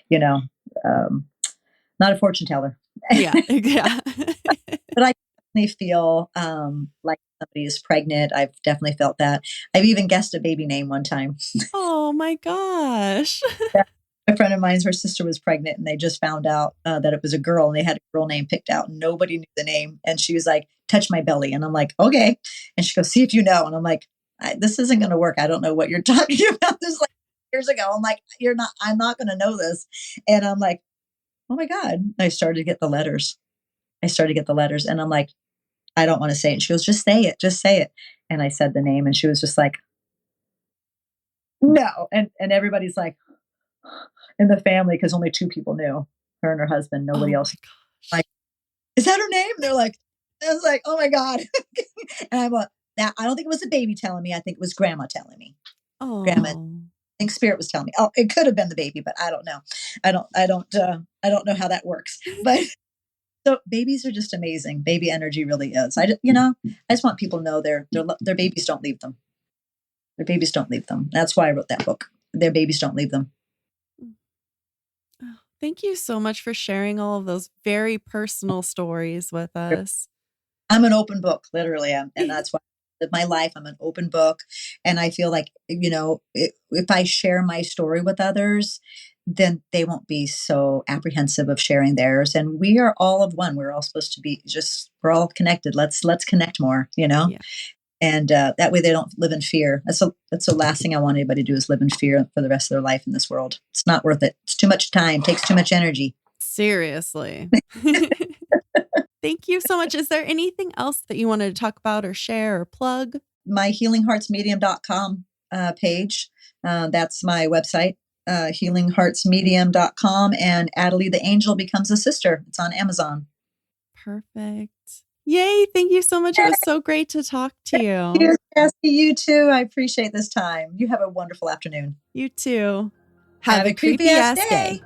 you know, um, not a fortune teller. Yeah, yeah. But I definitely feel, like somebody is pregnant. I've definitely felt that. I've even guessed a baby name one time. Oh my gosh. A friend of mine's, her sister was pregnant, and they just found out, that it was a girl, and they had a girl name picked out. Nobody knew the name, and she was like, "Touch my belly," and I'm like, "Okay," and she goes, "See if you know," and I'm like, "This isn't gonna work. I don't know what you're talking about." This is like years ago. I'm like, I'm not gonna know this," and I'm like, "Oh my God." I started to get the letters. And I'm like, "I don't wanna say it." And she goes, "Just say it, just say it." And I said the name, and she was just like, "No," and everybody's like, in the family, because only 2 people knew, her and her husband, nobody Oh else. my gosh. Like, "Is that her name?" They're like, I was like, "Oh my God." And I'm like, "Now, I don't think it was the baby telling me, I think it was grandma telling me. Grandma, I Oh. think spirit was telling me." Oh, it could have been the baby, but I don't know. I don't know how that works. But So babies are just amazing. Baby energy really is. I just want people to know their babies don't leave them. Their babies don't leave them. That's why I wrote that book. Their babies don't leave them. Oh, thank you so much for sharing all of those very personal stories with us. I'm an open book, literally, and that's why I live my life. I'm an open book, and I feel like if I share my story with others, then they won't be so apprehensive of sharing theirs. And we are all of one. We're all supposed to be we're all connected. Let's connect more, Yeah. and that way they don't live in fear. That's the last thing I want anybody to do is live in fear for the rest of their life in this world. It's not worth it. It's too much time. Takes too much energy. Seriously. Thank you so much. Is there anything else that you wanted to talk about or share or plug? My healingheartsmedium.com page. That's my website, healingheartsmedium.com. And Adelie the Angel Becomes a Sister. It's on Amazon. Perfect. Yay. Thank you so much. It was so great to talk to you. Yes, Cassie, you too. I appreciate this time. You have a wonderful afternoon. You too. Have a creepy ass day.